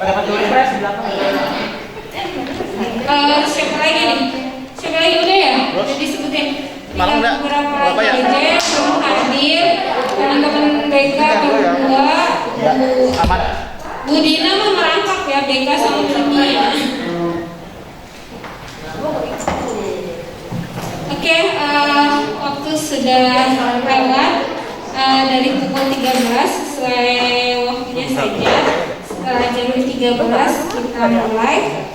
Dapat refresh di belakang. Siapa lagi nih? Siapa lagi udah ya? Udah disebutin. Malam enggak? Beberapa Berapa ya? JJ belum hadir. Teman-teman BK berdua. Ya, aman. Bu Dina mah merangkak ya, BK sama Kimi ya. Oke, waktu sudah lewat dari pukul 13 sesuai waktunya saja. Setelah jam 13 kita mulai.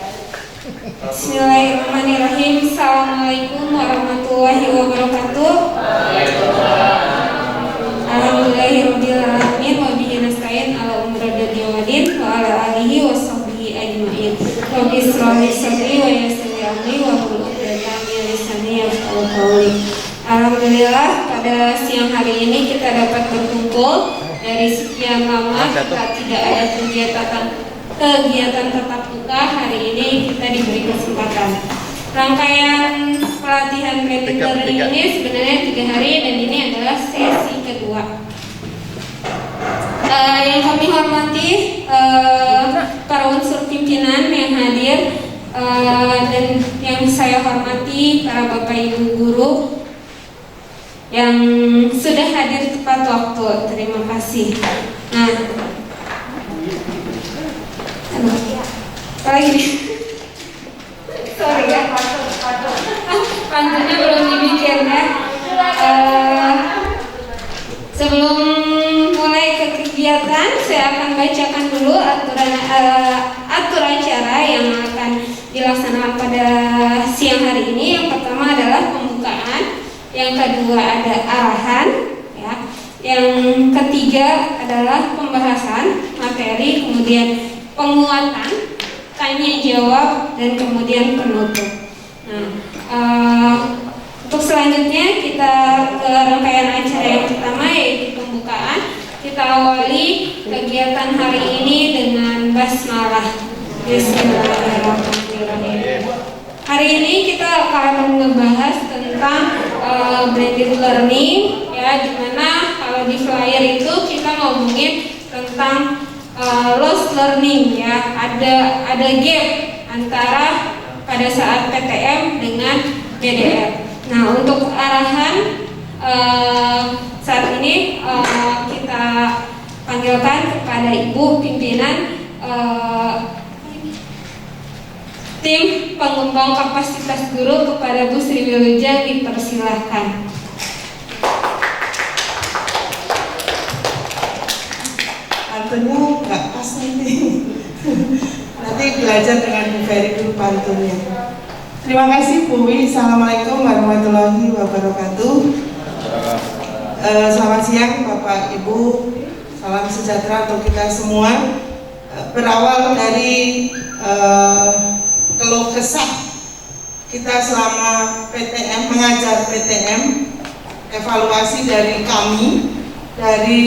Bismillahirrahmanirrahim. Assalamualaikum warahmatullahi wabarakatuh. Alhamdulillahirabbil alamin wa bihi nasta'in ala umuri dunya waddin wa ala alihi washabbihi ajmain. Rabbi shrah li sadri wa yassir li amri wa hlul 'uqdatam min lisani yafqahu qawli. Alhamdulillah pada siang hari ini kita dapat berkumpul. Dari sekian lama kita tidak ada kegiatan tatap muka, hari ini kita diberi kesempatan. Rangkaian pelatihan blended learning ini sebenarnya 3 hari dan ini adalah sesi kedua. Yang kami hormati para unsur pimpinan yang hadir dan yang saya hormati para bapak ibu guru yang sudah hadir tepat waktu, terima kasih. Nah, apa lagi nih? Sorry ya, pantunnya belum dibikin ya. Sebelum mulai ke kegiatan, saya akan bacakan dulu aturan cara yang akan dilaksanakan pada siang hari ini. Yang pertama adalah pembukaan, yang kedua ada arahan, ya. Yang ketiga adalah pembahasan materi, kemudian penguatan, tanya jawab, dan kemudian penutup. Nah, untuk selanjutnya kita ke rangkaian acara yang pertama yaitu pembukaan. Kita awali kegiatan hari ini dengan basmalah. Bismillahirrahmanirrahim. Hari ini kita akan membahas tentang blended learning, ya, dimana kalau di flyer itu kita ngomongin tentang lost learning, ya, ada gap antara pada saat PTM dengan BDR. Nah, untuk arahan saat ini kita panggilkan kepada Ibu pimpinan tim pengembang kapasitas guru kepada Bu Sri Wilujeng, dipersilahkan. Pantunnya nggak pas nanti. Nanti belajar dengan Bu Ferry dulu pantunnya. Terima kasih Bu Wi. Assalamualaikum warahmatullahi wabarakatuh. Selamat siang Bapak Ibu. Salam sejahtera untuk kita semua. Berawal dari keluh kesah kita selama PTM, mengajar PTM, evaluasi dari kami, dari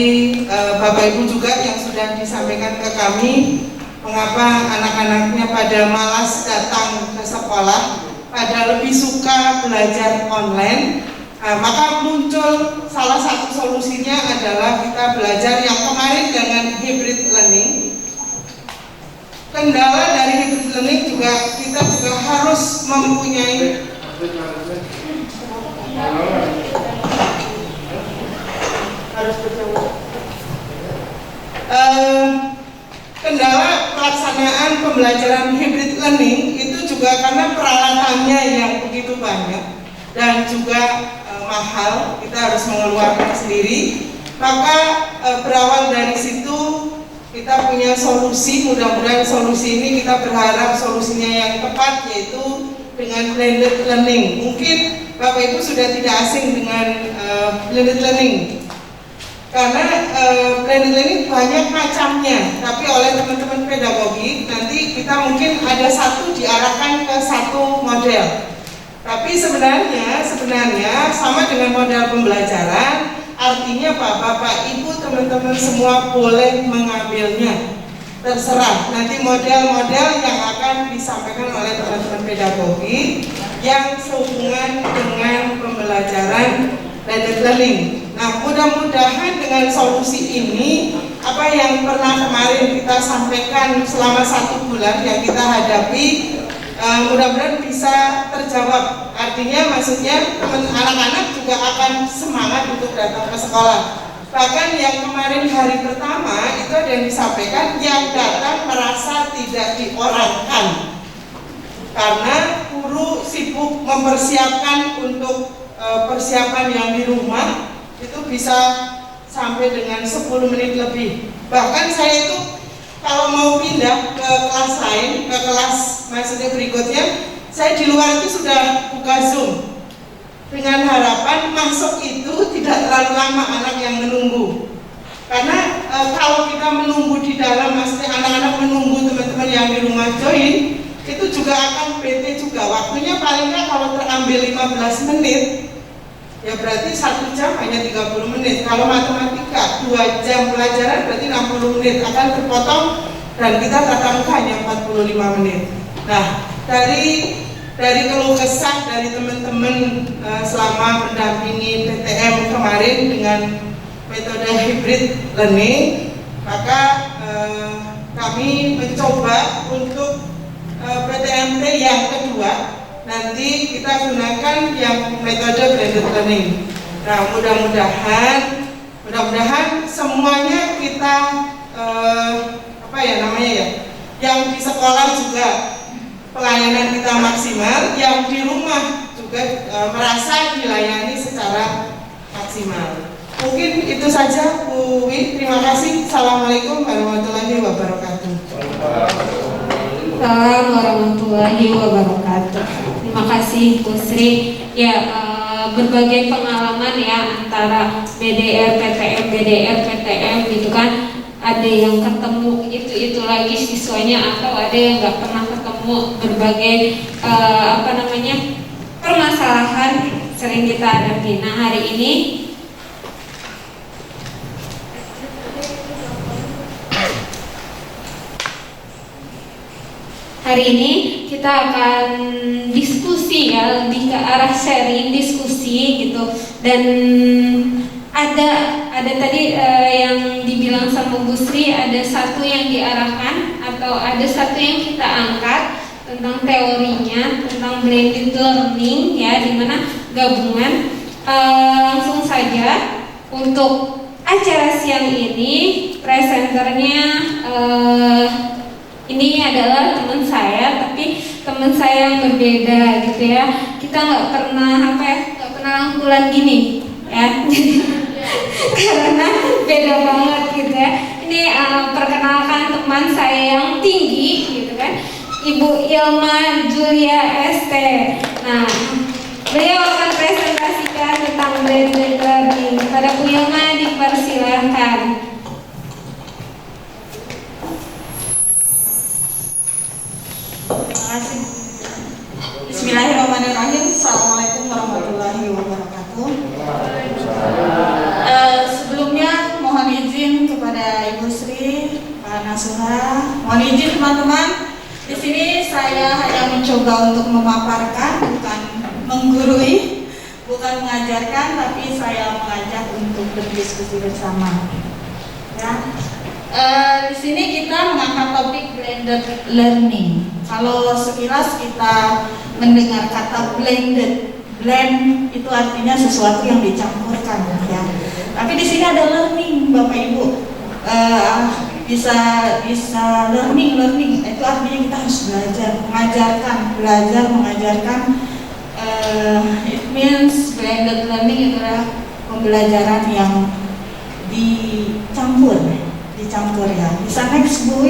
Bapak Ibu juga yang sudah disampaikan ke kami, mengapa anak-anaknya pada malas datang ke sekolah, pada lebih suka belajar online. Maka muncul salah satu solusinya adalah kita belajar yang kemarin dengan hybrid learning. Kendala dari hybrid learning juga kita juga harus mempunyai kendala pelaksanaan pembelajaran hybrid learning itu juga karena peralatannya yang begitu banyak dan juga mahal, kita harus mengeluarkan sendiri. Maka berawal dari situ kita punya solusi, mudah-mudahan solusi ini kita berharap solusinya yang tepat, yaitu dengan blended learning. Mungkin Bapak Ibu sudah tidak asing dengan blended learning, karena blended learning banyak macamnya, tapi oleh teman-teman pedagogi nanti kita mungkin ada satu diarahkan ke satu model. Tapi sebenarnya sama dengan model pembelajaran. Artinya Pak, Bapak, Ibu, teman-teman semua boleh mengambilnya. Terserah nanti model-model yang akan disampaikan oleh teman-teman pedagogi yang sehubungan dengan pembelajaran blended learning. Nah, mudah-mudahan dengan solusi ini apa yang pernah kemarin kita sampaikan selama 1 bulan yang kita hadapi, mudah-mudahan bisa terjawab. Artinya maksudnya anak-anak juga akan semangat untuk datang ke sekolah. Bahkan yang kemarin hari pertama itu ada yang disampaikan, yang datang merasa tidak diorangkan karena guru sibuk mempersiapkan untuk persiapan yang di rumah, itu bisa sampai dengan 10 menit lebih. Bahkan saya itu kalau mau pindah ke kelas lain, ke kelas maksudnya berikutnya, saya di luar itu sudah buka Zoom dengan harapan masuk itu tidak terlalu lama anak yang menunggu. Karena kalau kita menunggu di dalam, maksudnya anak-anak menunggu teman-teman yang di rumah join, itu juga akan PT juga. Waktunya paling nggak kalau terambil 15 menit, ya berarti 1 jam hanya 30 menit. Kalau matematika 2 jam pelajaran berarti 60 menit akan terpotong dan kita tatap muka hanya 45 menit. Nah, dari keluh kesah dari teman-teman selama mendampingi PTM kemarin dengan metode hybrid learning, maka kami mencoba untuk PTMT yang kedua nanti kita gunakan yang metode blended learning. Nah, mudah-mudahan semuanya kita yang di sekolah juga pelayanan kita maksimal, yang di rumah juga merasa dilayani secara maksimal. Mungkin itu saja Bu Wi, terima kasih. Assalamualaikum warahmatullahi wabarakatuh. Assalamualaikum warahmatullahi wabarakatuh. Terima kasih Bu Sri. Ya, berbagai pengalaman ya antara BDR, PTM gitu kan. Ada yang ketemu itu lagi siswanya, atau ada yang nggak pernah ketemu. Berbagai permasalahan sering kita hadapi. Nah, hari ini kita akan diskusi ya, lebih ke arah sharing diskusi gitu. Dan ada tadi yang dibilang sama Bu Sri, ada satu yang diarahkan atau ada satu yang kita angkat tentang teorinya, tentang blended learning ya, dimana gabungan. Langsung saja untuk acara siang ini presenternya ini adalah teman saya, tapi teman saya yang berbeda gitu ya. Kita nggak pernah rangkulan gini ya, karena beda banget gitu ya. Ini perkenalkan teman saya yang tinggi gitu kan, Ibu Ilma Julia ST. Nah, beliau akan presentasikan tentang blended learning. Pada Bu Ilma dipersilahkan. Terima kasih. Bismillahirrahmanirrahim. Assalamualaikum warahmatullahi wabarakatuh. Sebelumnya mohon izin kepada Ibu Sri, Pak Nasuha. Mohon izin teman-teman. Di sini saya hanya mencoba untuk memaparkan, bukan menggurui, bukan mengajarkan, tapi saya mengajak untuk berdiskusi bersama. Ya. Di sini kita mengangkat topik blended learning. Kalau sekilas kita mendengar kata blended, blend itu artinya sesuatu yang dicampurkan ya. Tapi di sini ada learning, Bapak Ibu. Bisa learning itu artinya kita harus belajar mengajarkan. It means blended learning adalah pembelajaran yang dicampur ya. Bisa next Bu.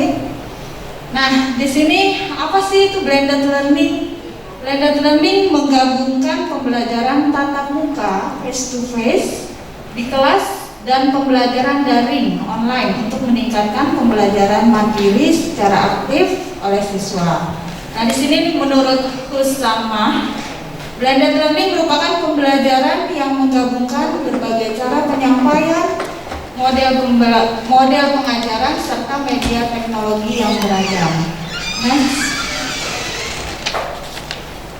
Nah, di sini apa sih itu blended learning? Blended learning menggabungkan pembelajaran tatap muka face to face di kelas dan pembelajaran daring online untuk meningkatkan pembelajaran mandiri secara aktif oleh siswa. Nah, di sini menurut Husama, blended learning merupakan pembelajaran yang menggabungkan berbagai cara penyampaian, model pengajaran serta media teknologi yang beragam. Next.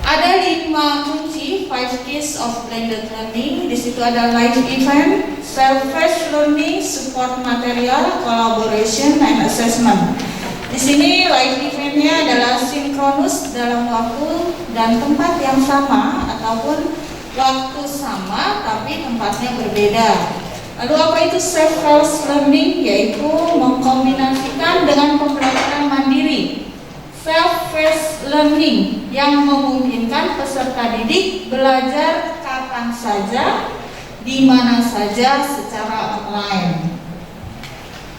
Ada 5 kunci, 5 keys jenis of blended learning. Di situ ada live event, self-paced learning, support material, collaboration, and assessment. Di sini live eventnya adalah sinkronus dalam waktu dan tempat yang sama ataupun waktu sama tapi tempatnya berbeda. Lalu apa itu self-paced learning? Yaitu mengkombinasikan dengan pembelajaran mandiri. Self-paced learning yang memungkinkan peserta didik belajar kapan saja, di mana saja secara online.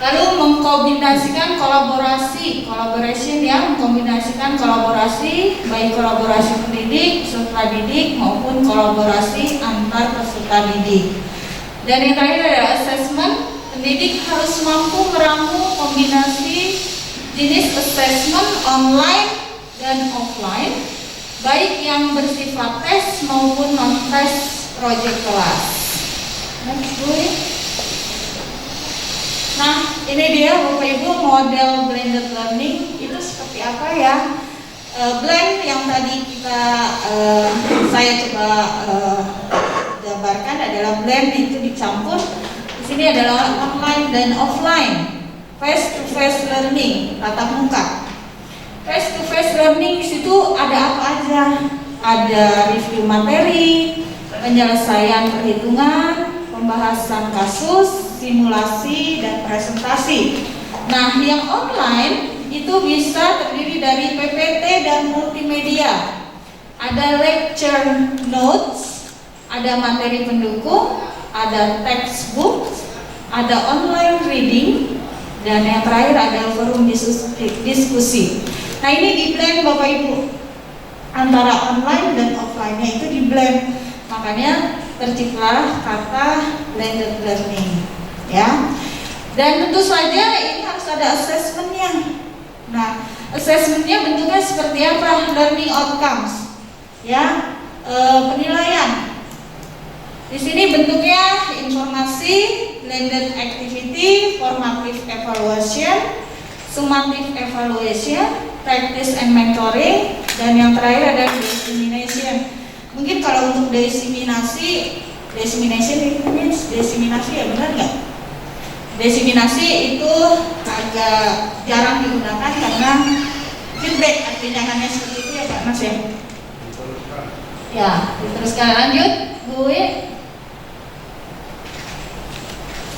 Lalu mengkombinasikan collaboration ya, mengkombinasikan kolaborasi, baik kolaborasi pendidik, peserta didik maupun kolaborasi antar peserta didik. Dan yang terakhir adalah assessment. Pendidik harus mampu meramu kombinasi jenis assessment online dan offline, baik yang bersifat tes maupun non-tes project kelas. Next, nah, ini dia Bapak Ibu model blended learning itu seperti apa ya? Blend yang tadi saya coba gambarkan adalah blend itu dicampur. Di sini adalah online dan offline. Face to face learning, tatap muka. Face to face learning di situ ada apa aja? Ada review materi, penyelesaian perhitungan, pembahasan kasus, simulasi, dan presentasi. Nah, yang online itu bisa terdiri dari PPT dan multimedia. Ada lecture notes, ada materi pendukung, ada textbook, ada online reading, dan yang terakhir ada forum diskusi. Nah, ini di blend Bapak Ibu antara online dan offline-nya itu di blend. Makanya terciptalah kata blended learning ya. Dan tentu saja ini harus ada assessment-nya. Nah, assessment-nya bentuknya seperti apa? Learning outcomes ya, penilaian. Di sini bentuknya informasi, blended activity, formative evaluation, summative evaluation, practice and mentoring, dan yang terakhir ada dissemination. Mungkin kalau untuk disseminasi ya, benar nggak? Disseminasi itu agak jarang digunakan karena feedback artinya hanya seperti itu ya Pak Mas ya. Ya, diteruskan lanjut Bu.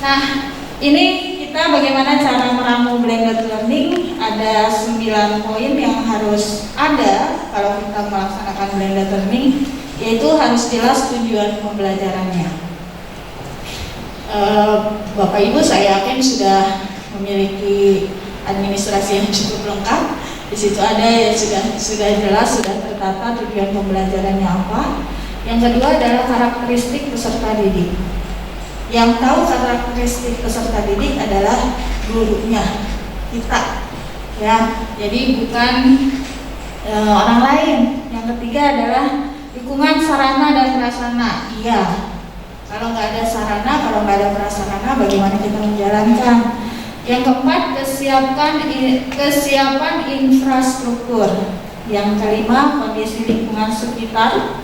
Nah, ini kita bagaimana cara meramu blended learning. Ada 9 poin yang harus ada kalau kita melaksanakan blended learning, yaitu harus jelas tujuan pembelajarannya. Bapak Ibu saya yakin sudah memiliki administrasi yang cukup lengkap. Di situ ada ya sudah jelas, sudah tertata tujuan pembelajarannya apa. Yang kedua adalah karakteristik peserta didik. Yang tahu karakteristik peserta didik adalah gurunya, kita, ya. Jadi bukan orang lain. Yang ketiga adalah dukungan sarana dan prasarana. Iya. Kalau nggak ada sarana, kalau nggak ada prasarana, bagaimana kita menjalankan? Yang keempat, kesiapan infrastruktur. Yang kelima, kondisi lingkungan sekitar.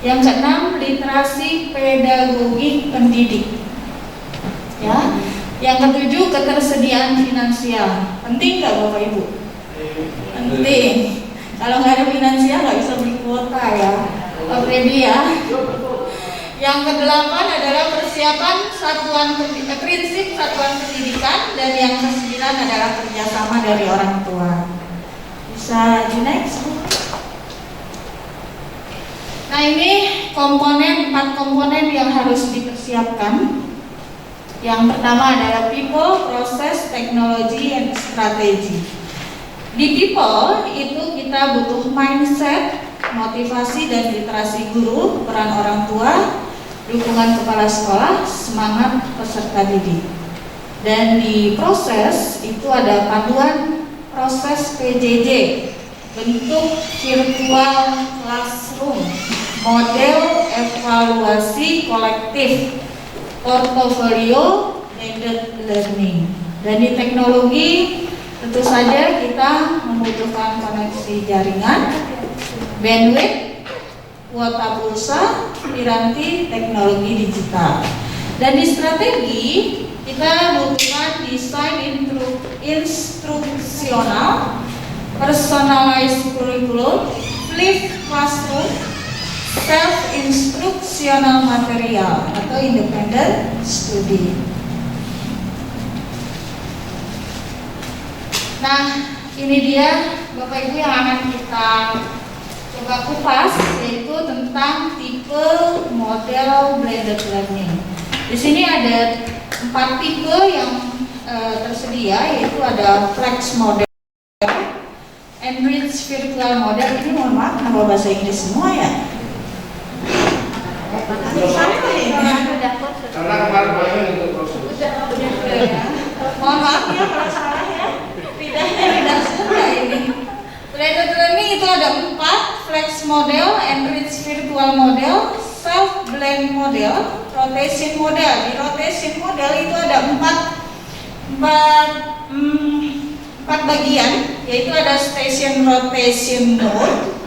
Yang keenam, literasi pedagogik pendidik. Ya. Yang ketujuh, ketersediaan finansial. Penting nggak Bapak Ibu? Penting. Kalau nggak ada finansial nggak bisa beli kuota ya. Oke ya. Yang kedelapan adalah persiapan prinsip satuan pendidikan, dan yang kesembilan adalah kerjasama dari orang tua. Bisa di next. Nah, ini 4 komponen yang harus dipersiapkan. Yang pertama adalah people, proses, teknologi, and strategi. Di people itu kita butuh mindset, motivasi dan literasi guru, peran orang tua, dukungan kepala sekolah, semangat peserta didik. Dan di proses itu ada panduan proses PJJ, bentuk virtual classroom, model evaluasi kolektif, portofolio, blended learning. Dan di teknologi tentu saja kita membutuhkan koneksi jaringan, bandwidth, kuota pulsa, piranti teknologi digital. Dan di strategi kita butuhkan desain instruksional, personalized curriculum, flipped classroom, self-instructional material atau independent study. Nah, ini dia Bapak Ibu yang akan kita coba kupas, yaitu tentang tipe model blended learning. Di sini ada 4 tipe yang tersedia, yaitu ada flex model, enriched virtual model. Ini mohon maaf, kenapa bahasa Inggris semua ya? Karena kemarin banyak untuk proses. Mohon maaf ya kalau salah ya. Tidak sudah ini. Blended learning itu ada 4: flex model, enriched virtual model, self blend model, rotation model. Di rotation model itu ada empat bagian, yaitu ada station rotation mode,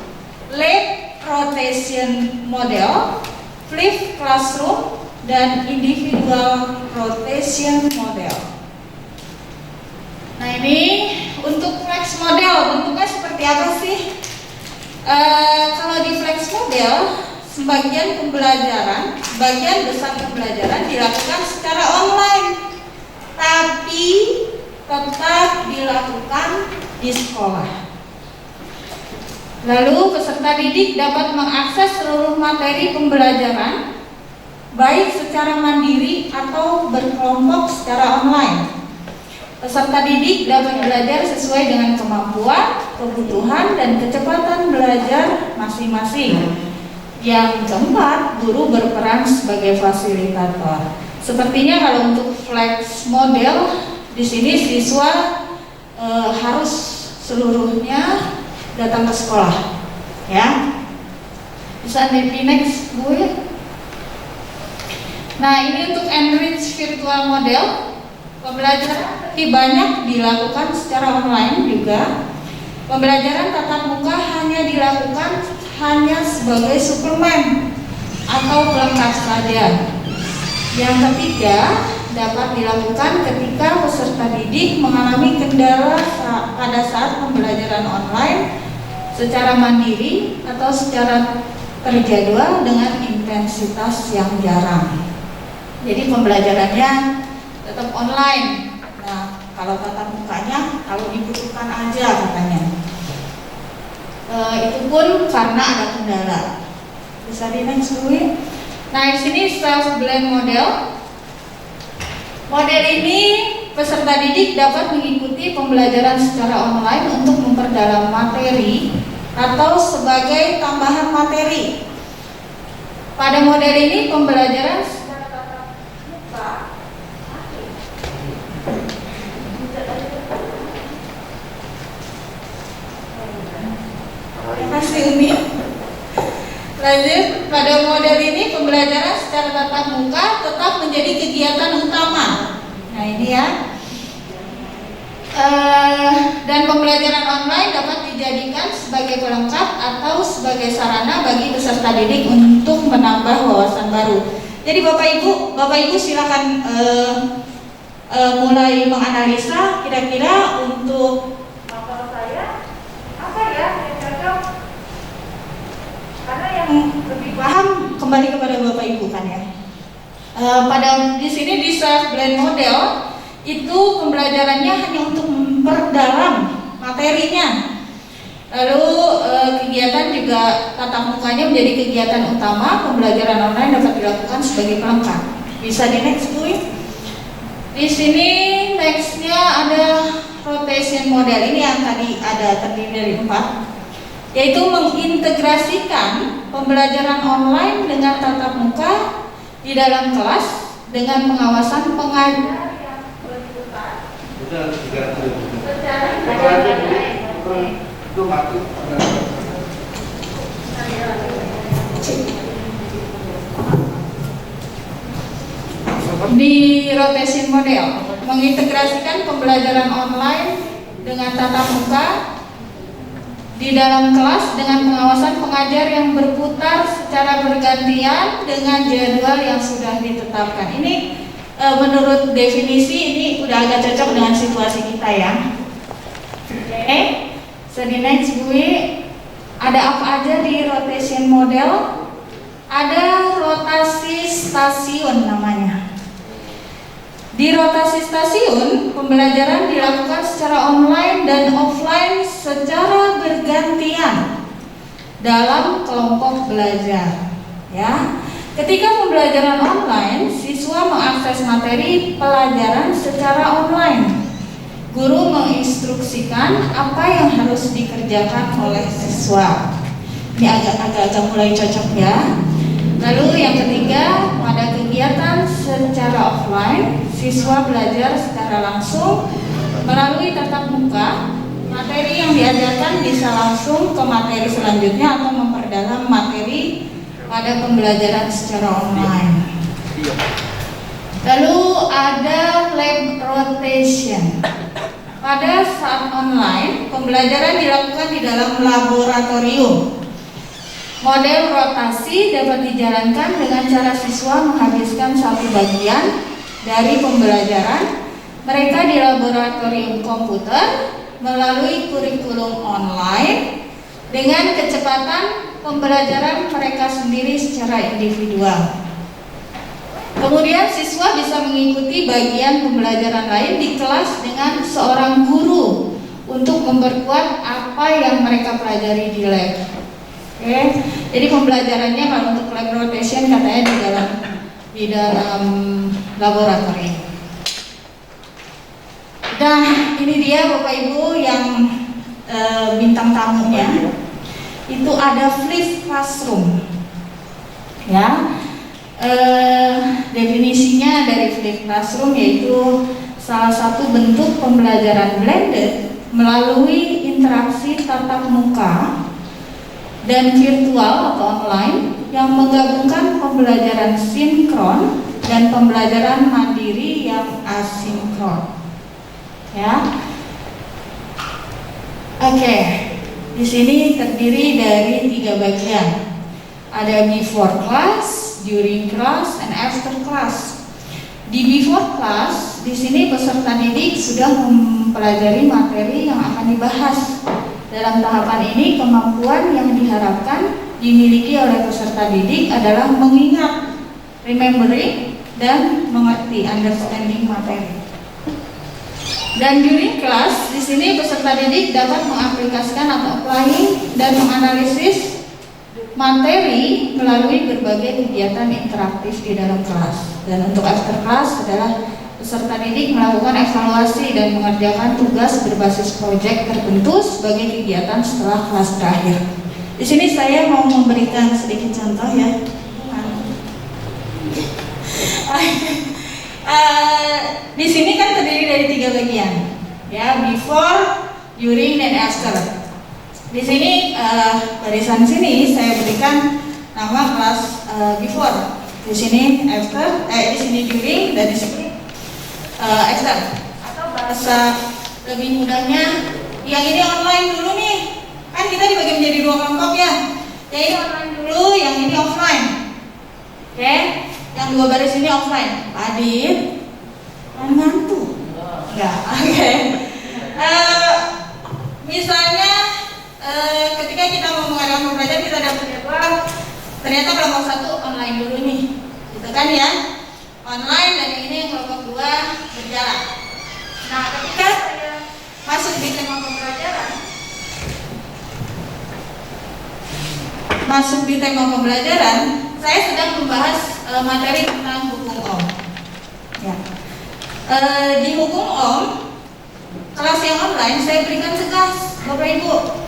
lab rotation model, flipped classroom, dan individual rotation model. Nah, ini untuk flex model bentuknya seperti apa sih? Kalau di flex model, bagian besar pembelajaran dilakukan secara online, tapi tetap dilakukan di sekolah. Lalu peserta didik dapat mengakses seluruh materi pembelajaran baik secara mandiri atau berkelompok secara online. Peserta didik dapat belajar sesuai dengan kemampuan, kebutuhan, dan kecepatan belajar masing-masing. Yang keempat, guru berperan sebagai fasilitator. Sepertinya kalau untuk flex model di sini siswa harus seluruhnya datang ke sekolah, ya. Bisa di next, Bu ya. Nah, ini untuk enriched virtual model. Pembelajaran lebih banyak dilakukan secara online juga. Pembelajaran tatap muka hanya dilakukan sebagai suplemen atau pelengkap saja. Yang ketiga, dapat dilakukan ketika peserta didik mengalami kendala pada saat pembelajaran online secara mandiri atau secara terjadwal dengan intensitas yang jarang. Jadi pembelajarannya tetap online. Nah, kalau tatap mukanya kalau dibutuhkan aja katanya. Itu pun karena ada kendala. Bisa di next dulu ya. Nah, di sini self blend model. Model ini peserta didik dapat mengikuti pembelajaran secara online untuk memperdalam materi atau sebagai tambahan materi. Pada model ini pembelajaran secara tatap muka Umi. Lanjut, pada model ini pembelajaran secara tatap muka tetap menjadi kegiatan utama. Nah, ini ya. Dan pembelajaran online dapat dijadikan sebagai pelengkap atau sebagai sarana bagi peserta didik untuk menambah wawasan baru. Jadi Bapak Ibu silakan mulai menganalisa kira-kira untuk materi saya apa ya yang cocok. Karena yang lebih paham kembali kepada Bapak Ibu kan ya. Pada di sini di self blend model itu pembelajarannya hanya untuk memperdalam materinya. Lalu kegiatan juga tatap mukanya menjadi kegiatan utama. Pembelajaran online dapat dilakukan sebagai pelengkap. Bisa di next Bu. Di sini nextnya ada rotation model. Ini yang tadi ada terdiri dari 4, yaitu mengintegrasikan pembelajaran online dengan tatap muka di dalam kelas dengan pengawasan pengajar yang berkedudukan di rotation model, mengintegrasikan pembelajaran online dengan tatap muka di dalam kelas dengan pengawasan pengajar yang berputar secara bergantian dengan jadwal yang sudah ditetapkan. Ini menurut definisi ini udah agak cocok dengan situasi kita ya. Oke, so di next gue ada apa aja di rotation model? Ada rotasi stasiun namanya. Di rotasi stasiun, pembelajaran dilakukan secara online dan offline secara bergantian dalam kelompok belajar. Ya, ketika pembelajaran online, siswa mengakses materi pelajaran secara online. Guru menginstruksikan apa yang harus dikerjakan oleh siswa. Ini agak mulai cocok ya. Lalu yang ketiga, pada kegiatan secara offline, siswa belajar secara langsung melalui tatap muka. Materi yang diajarkan bisa langsung ke materi selanjutnya atau memperdalam materi pada pembelajaran secara online. Lalu ada lab rotation. Pada saat online, pembelajaran dilakukan di dalam laboratorium. Model rotasi dapat dijalankan dengan cara siswa menghabiskan satu bagian dari pembelajaran mereka di laboratorium komputer melalui kurikulum online dengan kecepatan pembelajaran mereka sendiri secara individual. Kemudian siswa bisa mengikuti bagian pembelajaran lain di kelas dengan seorang guru untuk memperkuat apa yang mereka pelajari di lab. Oke, jadi pembelajarannya kalau untuk lab rotation katanya di dalam laboratorium. Nah, ini dia Bapak Ibu yang bintang tamunya. Itu ada flip classroom. Ya. Definisinya dari flip classroom yaitu salah satu bentuk pembelajaran blended melalui interaksi tatap muka dan virtual atau online yang menggabungkan pembelajaran sinkron dan pembelajaran mandiri yang asinkron. Ya, oke. Di sini terdiri dari 3 bagian. Ada before class, during class, and after class. Di before class, di sini peserta didik sudah mempelajari materi yang akan dibahas. Dalam tahapan ini, kemampuan yang diharapkan dimiliki oleh peserta didik adalah mengingat, remembering, dan mengerti, understanding materi. Dan during class, di sini peserta didik dapat mengaplikasikan atau applying dan menganalisis materi melalui berbagai kegiatan interaktif di dalam kelas. Dan untuk after class adalah peserta didik melakukan evaluasi dan mengerjakan tugas berbasis proyek tertentu sebagai kegiatan setelah kelas berakhir. Di sini saya mau memberikan sedikit contoh ya. Di sini kan terdiri dari 3 bagian, ya, before, during, dan after. Di sini barisan sini saya berikan nama kelas before. Di sini after, di sini during, dan di sini after. Atau bahasa lebih mudahnya, yang ini online dulu nih. Kan kita dibagi menjadi 2 kelompok ya. Yang ini online dulu, yang ini offline. Oke, yang 2 baris ini offline. Adit, ngantuk? Enggak, oke. Misalnya ketika kita mau mengadakan pembelajaran, kita dapat jadwal, ternyata kelompok 1 online dulu nih, gitu kan ya, online, dan yang ini kelompok 2 berjalan. Nah, ketika saya masuk di tema pembelajaran, saya sedang membahas materi tentang hukum Ohm. Ya. Di hukum Ohm, kelas yang online saya berikan tugas, Bapak Ibu,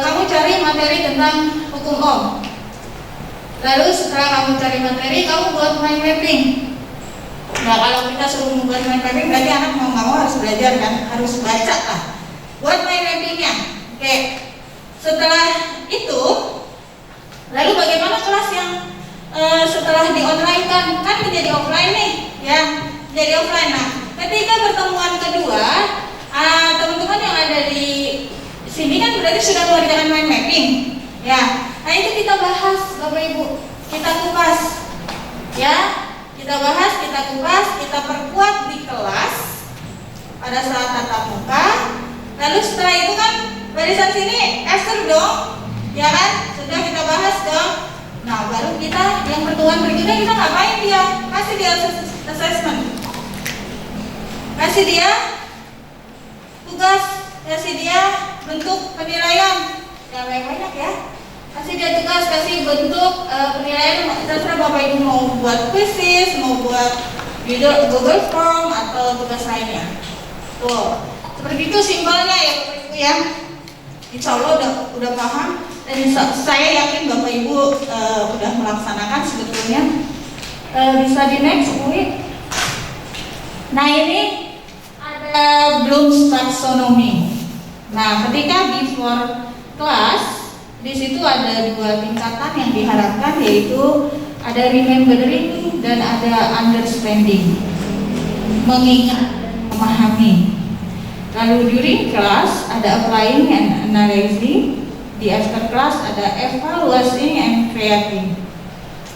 kamu cari materi tentang hukum Ohm. Lalu setelah kamu cari materi, kamu buat mind mapping. Nah, kalau kita suruh membuat mind mapping, berarti anak mau nggak mau harus belajar kan, harus baca lah. Buat mind mappingnya. Oke. Setelah itu, lalu bagaimana kelas yang setelah di online kan menjadi offline nih, ya, jadi offline. Nah, ketika pertemuan kedua, teman-teman yang ada di Sini kan berarti sudah mengerjakan mind mapping. Ya. Nah, itu kita bahas Bapak Ibu. Kita kupas. Ya. Kita bahas, kita kupas, kita perkuat di kelas pada saat tatap muka. Lalu setelah itu kan barisan sini Esther dong. Ya kan? Sudah kita bahas dong. Nah, baru kita yang pertemuan berikutnya kita ngapain dia? Kasih dia assessment. Kasih dia tugas, kasih dia bentuk penilaian. Yang banyak ya. Kasih dia tugas, kasih bentuk penilaian. Terserah Bapak Ibu mau buat quizzes, mau buat Google Form atau tugas lainnya. Tuh, seperti itu simpelnya ya Bapak Ibu ya. Insya Allah udah paham. Dan saya yakin Bapak Ibu udah melaksanakan sebetulnya. Bisa di next Bu. Nah, ini ada Bloom's taxonomy. Nah, ketika before class, di situ ada 2 tingkatan yang diharapkan, yaitu ada remembering dan ada understanding, mengingat dan memahami. Lalu during class ada applying and analyzing, di after class ada evaluating and creating.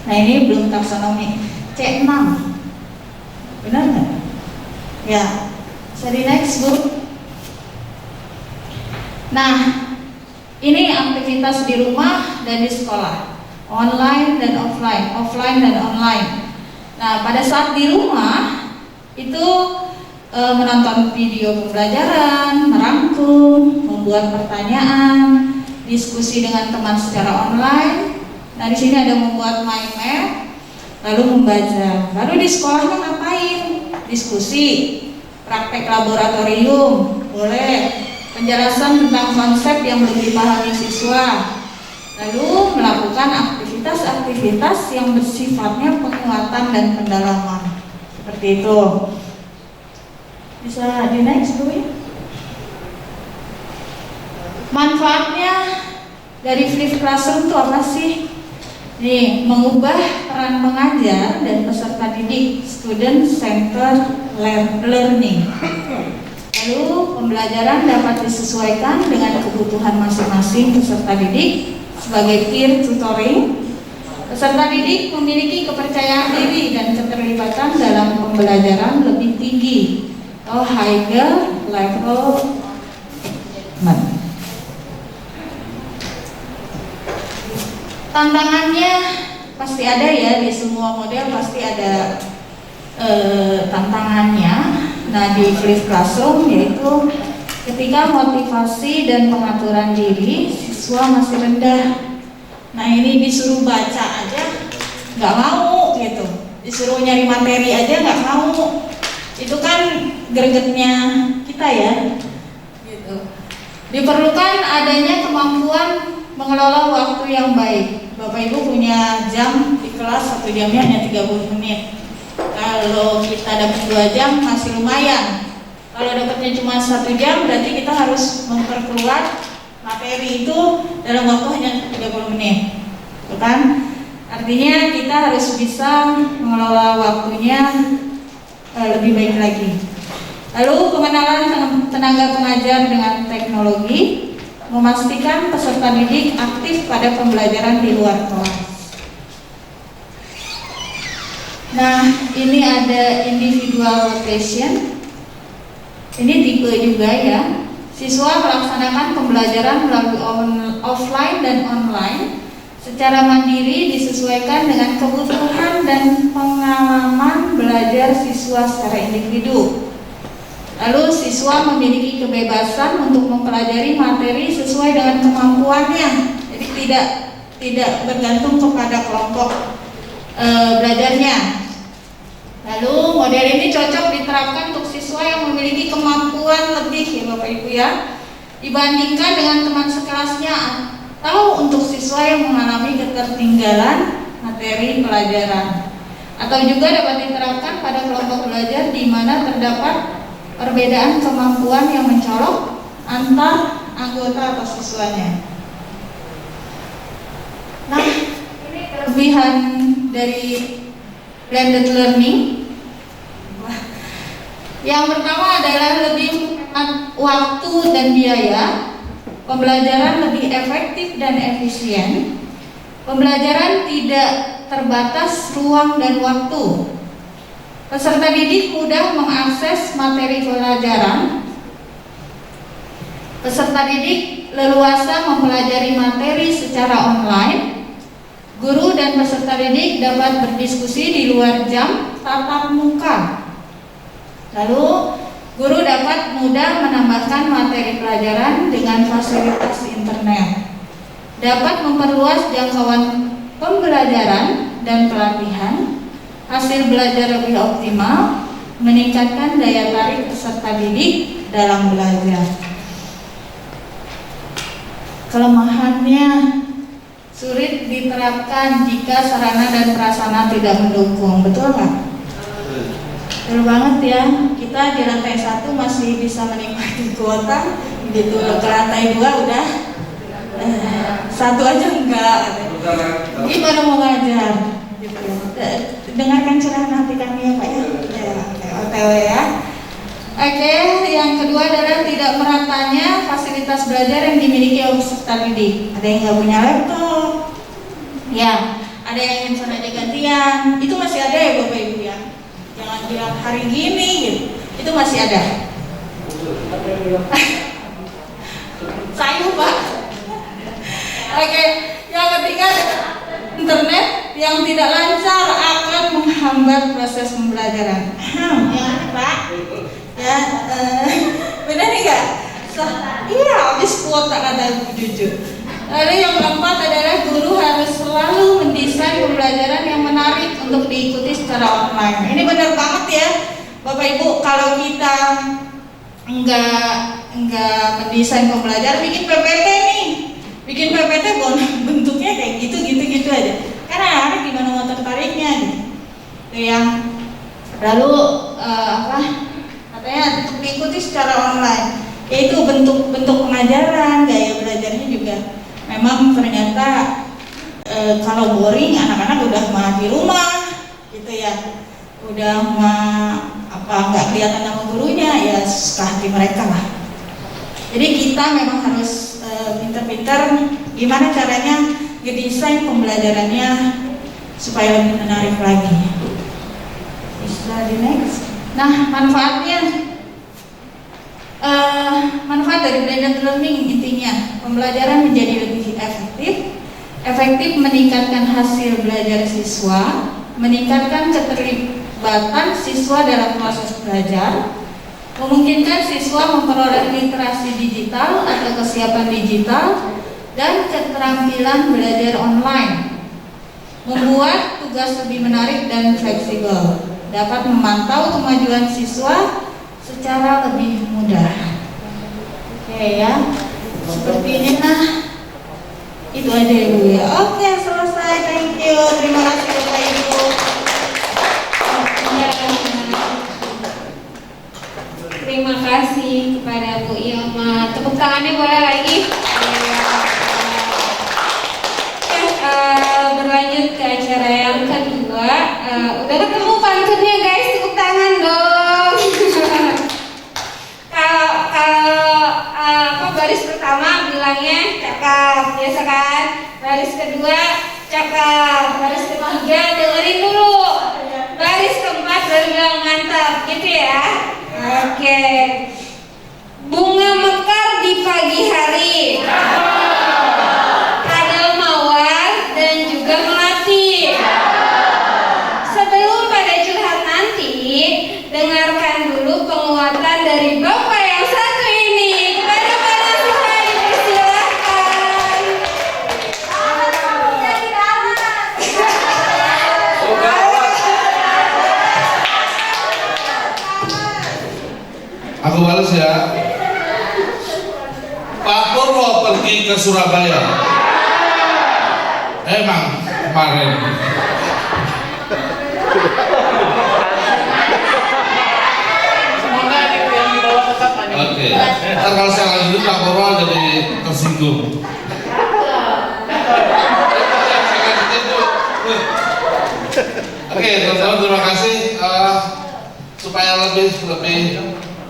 Nah, ini belum taksonomi C6, benar nggak? Ya, bisa di next Bu. Nah, ini aktivitas di rumah dan di sekolah, online dan offline, offline dan online. Nah, pada saat di rumah itu menonton video pembelajaran, merangkum, membuat pertanyaan, diskusi dengan teman secara online. Nah, di sini ada membuat mind map, lalu membaca. Lalu di sekolahnya ngapain? Diskusi, praktek laboratorium, boleh, penjelasan tentang konsep yang belum dipahami siswa, lalu melakukan aktivitas-aktivitas yang bersifatnya penguatan dan pendalaman, seperti itu. Bisa di next dulu ya. Manfaatnya dari flipped classroom itu apa sih? Nih, mengubah peran pengajar dan peserta didik, student centered learning. Lalu pembelajaran dapat disesuaikan dengan kebutuhan masing-masing peserta didik sebagai peer tutoring. Peserta didik memiliki kepercayaan diri dan keterlibatan dalam pembelajaran lebih tinggi atau higher level engagement. Tantangannya pasti ada ya, di semua model pasti ada tantangannya. Nah, di flipped classroom yaitu ketika motivasi dan pengaturan diri siswa masih rendah. Nah, ini disuruh baca aja nggak mau gitu, disuruh nyari materi aja nggak mau. Itu kan gregetnya kita ya gitu. Diperlukan adanya kemampuan mengelola waktu yang baik. Bapak Ibu punya jam di kelas, 1 jamnya hanya 30 menit. Kalau kita dapat 2 jam masih lumayan. Kalau dapatnya cuma 1 jam berarti kita harus memperkeluar materi itu dalam waktu hanya 30 menit. Tuh kan? Artinya kita harus bisa mengelola waktunya lebih baik lagi. Lalu pengenalan tenaga pengajar dengan teknologi, memastikan peserta didik aktif pada pembelajaran di luar kelas. Nah, ini ada individual rotation. Ini tipe juga ya. Siswa melaksanakan pembelajaran melalui offline dan online secara mandiri disesuaikan dengan kebutuhan dan pengalaman belajar siswa secara individu. Lalu siswa memiliki kebebasan untuk mempelajari materi sesuai dengan kemampuannya. Jadi tidak bergantung kepada kelompok belajarnya. Lalu model ini cocok diterapkan untuk siswa yang memiliki kemampuan lebih ya Bapak Ibu ya, dibandingkan dengan teman sekelasnya, atau untuk siswa yang mengalami ketertinggalan materi pelajaran. Atau juga dapat diterapkan pada kelompok belajar di mana terdapat perbedaan kemampuan yang mencolok antar anggota atau siswanya. Nah, ini kelebihan dari blended learning. Yang pertama adalah lebih menghemat waktu dan biaya. pembelajaran lebih efektif dan efisien, pembelajaran tidak terbatas ruang dan waktu, peserta didik mudah mengakses materi pelajaran, peserta didik leluasa mempelajari materi secara online, guru dan peserta didik dapat berdiskusi di luar jam tatap muka. Lalu, guru dapat mudah menambahkan materi pelajaran dengan fasilitas internet, dapat memperluas jangkauan pembelajaran dan pelatihan, hasil belajar lebih optimal, meningkatkan daya tarik peserta didik dalam belajar. Kelemahannya, sulit diterapkan jika sarana dan prasarana tidak mendukung. Betul nggak? Betul banget ya. Kita di lantai 1 masih bisa menikmati kuota, begitu ke lantai 2 udah 1 aja enggak. Gimana mau ngajar? Gitu. Dengarkan curahan hati kami ya Pak ya. OTW ya. Oke, yang kedua adalah tidak meratanya fasilitas belajar yang dimiliki oleh peserta didik. Ada yang nggak punya laptop, ya, ada yang handphone aja gantian. Itu masih ada ya Bapak Ibu ya. Jangan bilang hari gini gitu. Itu masih ada. Saya Pak. Oke, yang ketiga internet yang tidak lancar akan menghambat proses pembelajaran. Yang mana Pak? Ya, benar enggak? Iya, habis kuota kata Bu Juju. Lalu yang keempat adalah guru harus selalu mendesain pembelajaran yang menarik untuk diikuti secara online. Ini benar banget ya, Bapak Ibu. Kalau kita enggak mendesain pembelajaran, bikin PPT nih, bikin PPT bentuknya kayak gitu aja. Karena anak gimana mau tertariknya gitu. Itu yang lalu katanya untuk diikuti secara online, yaitu bentuk pengajaran, gaya belajarnya juga memang ternyata kalau boring anak-anak udah mah di rumah gitu ya, udah mah nggak kelihatan nama gurunya, ya suka hati mereka lah. Jadi kita memang harus pintar-pintar gimana caranya ngedesain pembelajarannya supaya lebih menarik lagi. Bisa di next. Nah, manfaatnya, manfaat dari blended learning intinya pembelajaran menjadi lebih efektif meningkatkan hasil belajar siswa, meningkatkan keterlibatan siswa dalam proses belajar, memungkinkan siswa memperoleh literasi digital atau kesiapan digital dan keterampilan belajar online, membuat tugas lebih menarik dan fleksibel, dapat memantau kemajuan siswa secara lebih mudah. Oke ya, seperti ini nah. Itu aja ya Bu ya. Oke, selesai. Thank you. Terima kasih Bapak Ibu. Terima kasih kepada Bu Ilma. Tepuk tangannya boleh lagi. Berlanjut ke acara yang kedua. Udah ketemu pantunnya guys, tepuk tangan dong. Kalau baris pertama bilangnya cakap, biasa kan? Baris kedua cakap, baris ketiga dengerin dulu, baris keempat baru bilang mantap, gitu ya. Oke. Bunga mekar di pagi hari. Ada mawar dan juga melati. Sebelum pada curhat nanti, dengarkan dulu penguatan dari Bapak yang satu ini. Kepada Pak Nasuha dipersilakan. Aku balas ya. Pak Purwo pergi ke Surabaya. Emang kemarin. Oke. Ntar kalau saya lanjutin Pak Purwo jadi tersinggung. Oke, teman-teman terima kasih. Supaya lebih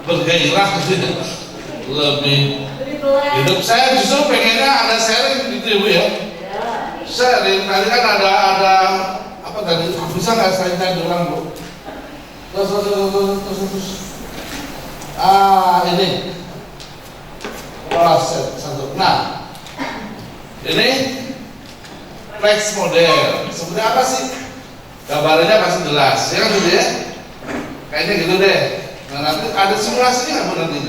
bergairah, lebih Hidup saya justru pengennya ada sharing gitu Ibu ya. Sharing, tadi kan ada apa tadi? Bisa nggak saya ulang Bu? Terus. Ini. Satu. Nah, ini flex model. Sebenarnya apa sih? Gambarnya pasti jelas, ya kan gitu ya? Kayaknya gitu deh. Nah, nanti ada simulasinya nggak Bu nanti?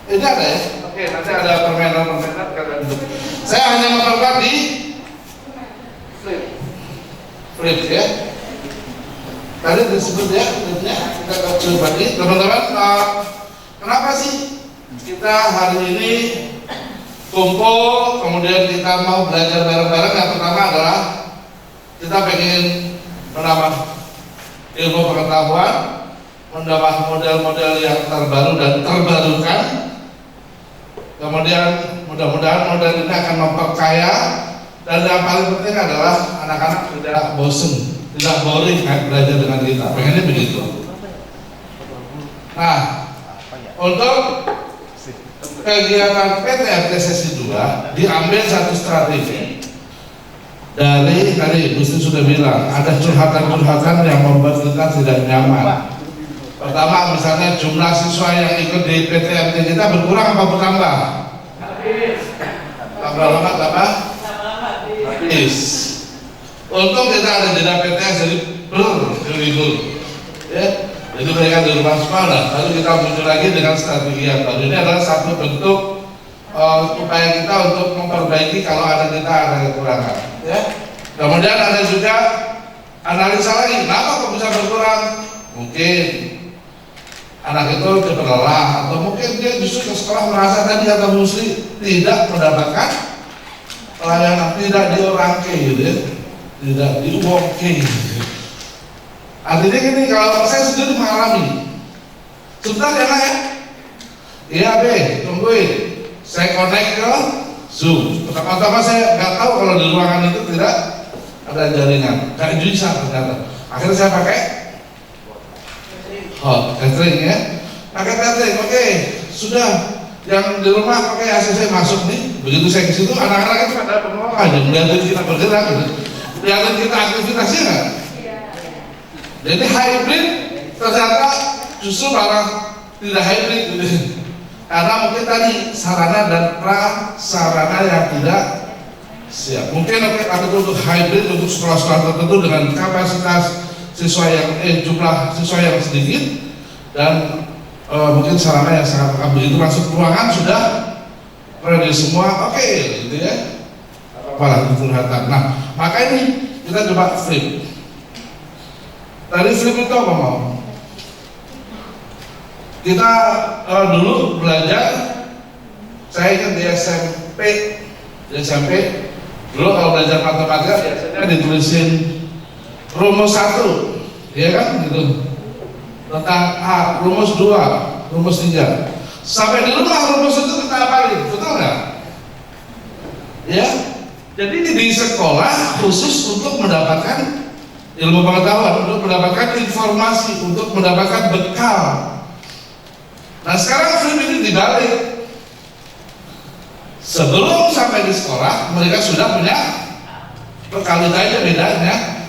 Ini ada ya? Oke, nanti ada permainan kalian. Saya hanya memperkuat di flip ya. Tadi disebut ya, flipnya kita coba lagi, teman-teman. Kenapa sih kita hari ini kumpul, kemudian kita mau belajar bareng-bareng? Yang pertama adalah kita pengen menambah ilmu pengetahuan, menambah model-model yang terbaru dan terbarukan. Kemudian mudah-mudahan model ini akan memperkaya, dan yang paling penting adalah anak-anak tidak bosen, tidak boring belajar dengan kita. Pengennya begitu. Nah, untuk kegiatan PTRT sesi 2 diambil satu strategi dari tadi Bu Sri sudah bilang ada curhatan-curhatan yang membuat kita tidak nyaman. Pertama, misalnya jumlah siswa yang ikut di PTRT kita berkurang apa bertambah? Tambah lama tambah? Habis. Untung kita ada jeda PTS jadi berlibur, ya. Jadi mereka di rumah sekolah, lalu kita muncul lagi dengan strategi yang baru. Ini adalah satu bentuk upaya kita untuk memperbaiki kalau ada kekurangan. Ya. Kemudian ada juga analisa lagi, kenapa kok bisa berkurang? Mungkin anak itu lelah, atau mungkin dia justru ke sekolah merasa tadi kata Bu Sri tidak mendapatkan pelayanan, tidak diorangke gitu ya, tidak diuangke gitu. Artinya gini, kalau saya sendiri mengalami sebentar ya Nak ya, iya B, tungguin, saya connect ke Zoom. Pertama-tama saya nggak tahu kalau di ruangan itu tidak ada jaringan, nggak bisa ternyata. Akhirnya saya pakai catering ya, pakai catering. Oke, sudah yang di rumah pakai ACC masuk nih. Begitu saya ke situ, anak-anak itu pada penolak aja, melihatin kita bergerak, gitu. Melihatin kita aktivitasnya nggak. Jadi hybrid ternyata justru malah tidak hybrid, gitu. Karena mungkin tadi sarana dan prasarana yang tidak siap. Mungkin ada untuk hybrid untuk sekolah-sekolah tertentu dengan kapasitas siswa yang jumlah siswa yang sedikit dan mungkin sarana yang sangat lengkap. Begitu masuk ruangan sudah ready semua, oke, gitu ya. Apalagi curhatan. Nah, maka ini kita coba flip. Tadi flip itu apa mau? Kita dulu belajar, saya ingat di SMP dulu kalau belajar matematika biasanya ditulisin rumus 1, ya kan gitu, tentang A, rumus 2, rumus 3. Sampai di rumah rumus itu kita hafalin, betul nggak? Ya, jadi di sekolah khusus untuk mendapatkan ilmu pengetahuan, untuk mendapatkan informasi, untuk mendapatkan bekal. Nah sekarang flip ini dibalik. Sebelum sampai di sekolah mereka sudah punya bekal, aja bedanya.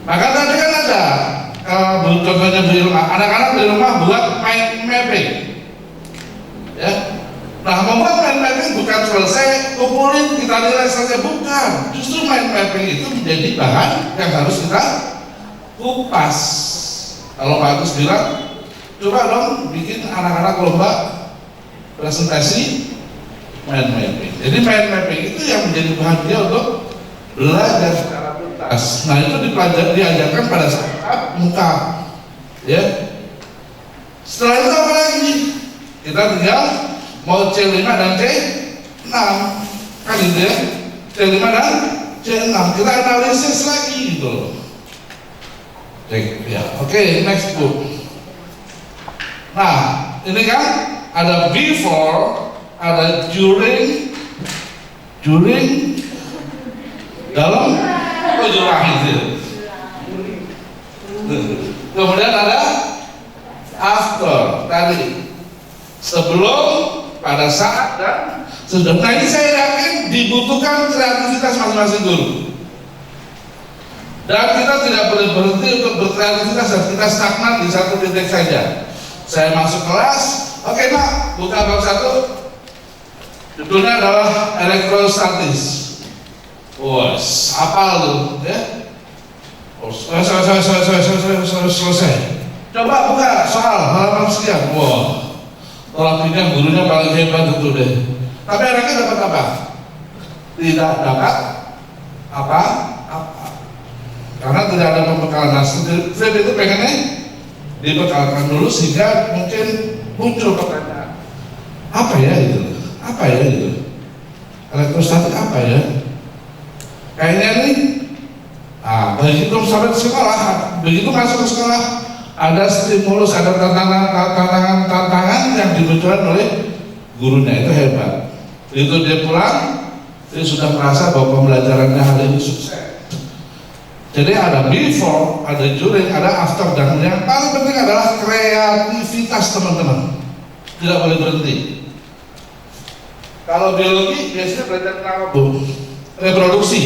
Maka tadi kan ada contohnya di rumah, anak-anak di rumah buat mind mapping, ya. Nah membuat mind mapping bukan selesai kumpulin kita nilai selesai, bukan. Justru mind mapping itu menjadi bahan yang harus kita kupas. Kalau Pak Agus bilang, coba dong bikin anak-anak lomba presentasi mind mapping. Jadi mind mapping itu yang menjadi bahan dia untuk belajar secara tuntas. Nah itu diajarkan pada saat muka, ya. Setelah itu apa lagi? Kita tinggal mau C5 dan C6 kan gitu ya, C5 dan C6 kita analisis lagi gitu loh. Ya, oke, next book. Nah ini kan ada before, ada during, dalam, jurang itu. Kemudian ada after tadi, sebelum, pada saat dan sudah. Nah ini saya yakin dibutuhkan kreativitas masing-masing guru. Dan kita tidak boleh berhenti untuk berkreativitas dan kita stagnan di satu titik saja. Saya masuk kelas, oke nak, buka bab 1, judulnya adalah elektrostatis. Wos, apal tuh, ya? Selesai. Coba buka soal halaman sekian. Wah, terapinya gurunya paling hebat itu deh. Tapi anaknya dapat apa? Tidak dapat apa? Karena tidak ada pembekalan. Nah, Fred itu pengennya dibekalkan dulu sehingga mungkin muncul pertanyaan. Apa ya itu? Apa ya itu? Elektrostatik apa ya? Kayaknya nih, begitu sampai ke sekolah, begitu masuk ke sekolah, ada stimulus, ada tantangan yang dibutuhkan oleh gurunya, itu hebat. Begitu dia pulang, dia sudah merasa bahwa pembelajarannya hari ini sukses. Jadi ada before, ada during, ada after, dan yang paling penting adalah kreativitas teman-teman. Tidak boleh berhenti. Kalau biologi biasanya belajar tentang apa, Bu? Reproduksi.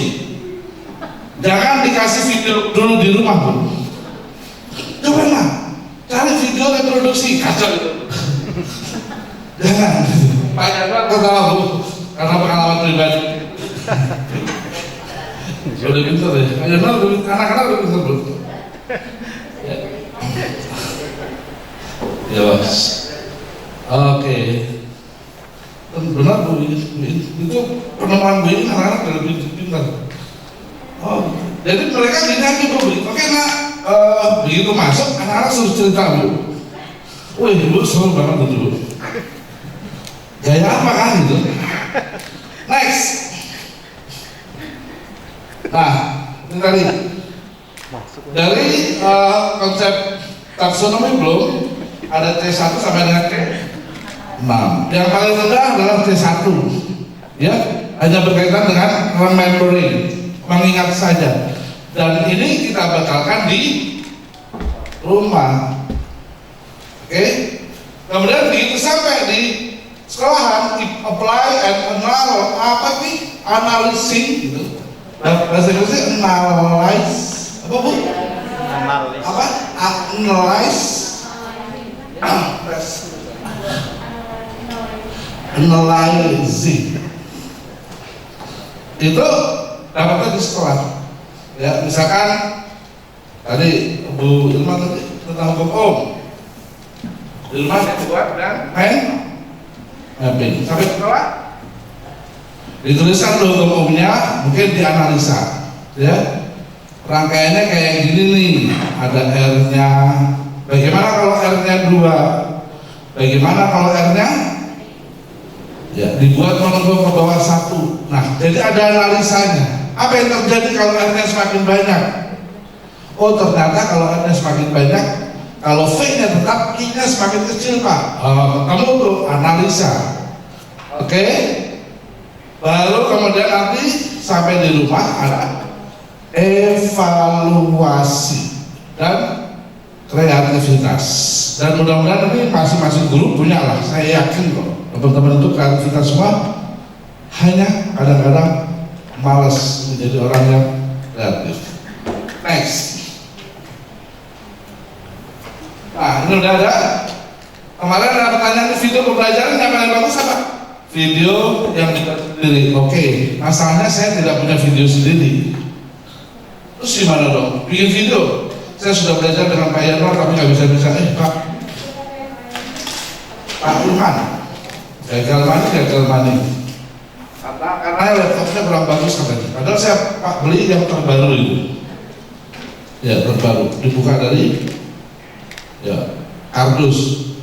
Jangan dikasih video dulu di rumah, Bu. Coba lah, cari video reproduksi, kacau itu. Jangan. Pak Januar ketawa, Bu, karena pengalaman pribadi. Udah pintar ya, Pak Januar anak-anak udah pintar, Bu. Ya, Mas. Oke. Benar, Bu, itu penemuan Bu ini anak-anak udah lebih pintar. Oh, jadi mereka gini lagi, Bu. Oke nak, begitu masuk anak-anak suruh cerita, Bu. Wih, Bu seru banget itu, Bu. Gaya apa kan gitu. Next. Nah, ini tadi dari konsep taksonomi belum ada C1 sampai dengan C6. Yang paling rendah adalah C1, ya, hanya berkaitan dengan remembering, mengingat saja. Dan ini kita bekalkan di rumah. Oke. Kemudian begitu sampai di sekolahan, apply and analyzing gitu. Bahasa Inggrisnya analyze, apa Bu? Apa? Analyze. Analyzing. Itu dapatnya di sekolah. Ya, misalkan tadi Bu Ilma tadi tentang hukum Ilma buat dan mapping sampai sekolah dituliskan dulu hukumnya, mungkin dianalisa, ya rangkaiannya kayak gini nih, ada R-nya, bagaimana kalau R-nya 2, bagaimana kalau R-nya ya dibuat menunggu ke bawah 1. Nah, jadi ada analisanya, apa yang terjadi kalau R-nya semakin banyak. Oh, ternyata kalau R-nya semakin banyak, kalau V-nya tetap, I-nya semakin kecil, Pak. Kamu tuh analisa. Oke. Baru kemudian nanti sampai di rumah ada evaluasi dan kreativitas. Dan mudah-mudahan ini masing-masing guru punya lah. Saya yakin kok teman-teman itu kreativitas semua, hanya kadang-kadang malas menjadi orang yang kreatif. Next. Nah, ini udah ada. Kemarin ada pertanyaan di video pembelajaran yang paling bagus apa? Video yang dibuat sendiri. Oke, masalahnya saya tidak punya video sendiri. Terus gimana dong? Bikin video. Saya sudah belajar dengan Pak Yanwar tapi nggak bisa. Pak Ilman, gagal mani. Karena laptopnya kurang bagus katanya. Padahal saya Pak beli yang terbaru itu. Ya terbaru. Dibuka dari ya kardus.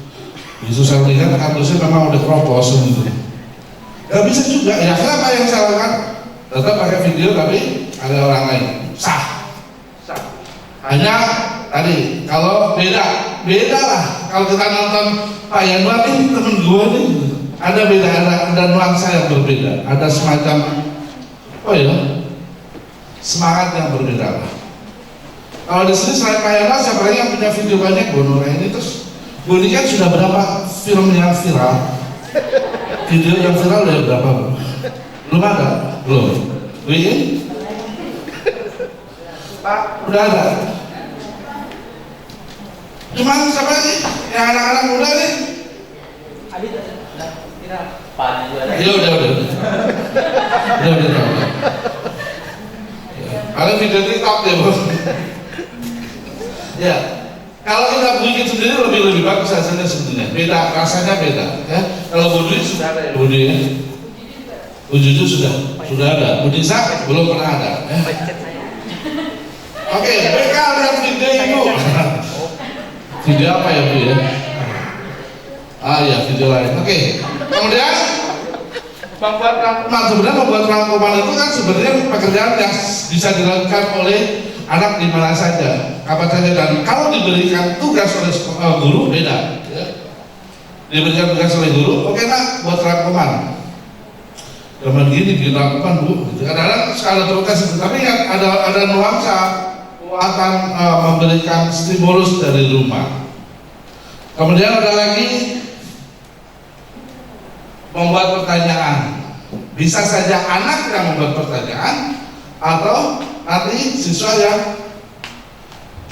Itu saya lihat kardusnya memang udah kropos gitu. Gak bisa juga, ya kenapa yang saya lakukan? Tetap pakai video tapi ada orang lain. Sah. Hanya tadi kalau beda lah. Kalau kita nonton Pak Yanwar ini temen gue nih, ada beda, ada nuansa yang berbeda, ada semacam semangat yang berbeda lah. Kalau di sini selain Pak Yanwar, siapa lagi yang punya video banyak? Bu Nura ini, terus Bu ini kan sudah berapa film yang viral? Video yang viral ada berapa, Bu? Belum ada? Belum? Wih? Pak, udah ada? Cuman siapa nih? Yang anak-anak muda nih? Ya udah. Kalau video TikTok ya, Bu. Ya, kalau kita bikin sendiri lebih bagus hasilnya sebetulnya. Beda, rasanya beda. Ya, kalau Budi sudah ada ya, Budi ya. Bujuju sudah ada. Budi Sak belum pernah ada. Ya. Oke, mereka lihat video itu. Video apa ya, Bu ya? Ya, video lain. Oke. Kemudian membuat rangkuman, sebenarnya membuat rangkuman itu kan sebenarnya pekerjaan yang bisa dilakukan oleh anak di mana saja, kapan saja, dan kalau diberikan tugas oleh guru beda. Ya. Diberikan tugas oleh guru, oke nak buat rangkuman. Zaman gini bikin rangkuman, Bu. Kadang-kadang skala protes, tapi ada nuansa akan memberikan stimulus dari rumah. Kemudian ada lagi membuat pertanyaan. Bisa saja anak yang membuat pertanyaan atau nanti siswa yang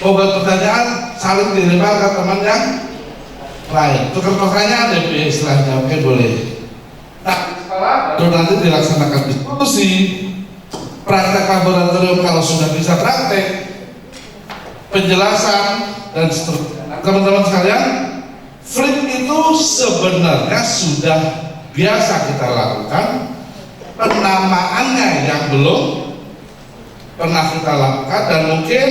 membuat pertanyaan saling dilempar ke teman yang lain. Tukar pertanyaan deh istilahnya, oke boleh. Nah, baru nanti dilaksanakan diskusi, praktek laboratorium kalau sudah bisa praktek, penjelasan dan seterusnya. Teman-teman sekalian, flip itu sebenarnya sudah biasa kita lakukan. Penamaannya yang belum pernah kita lakukan, dan mungkin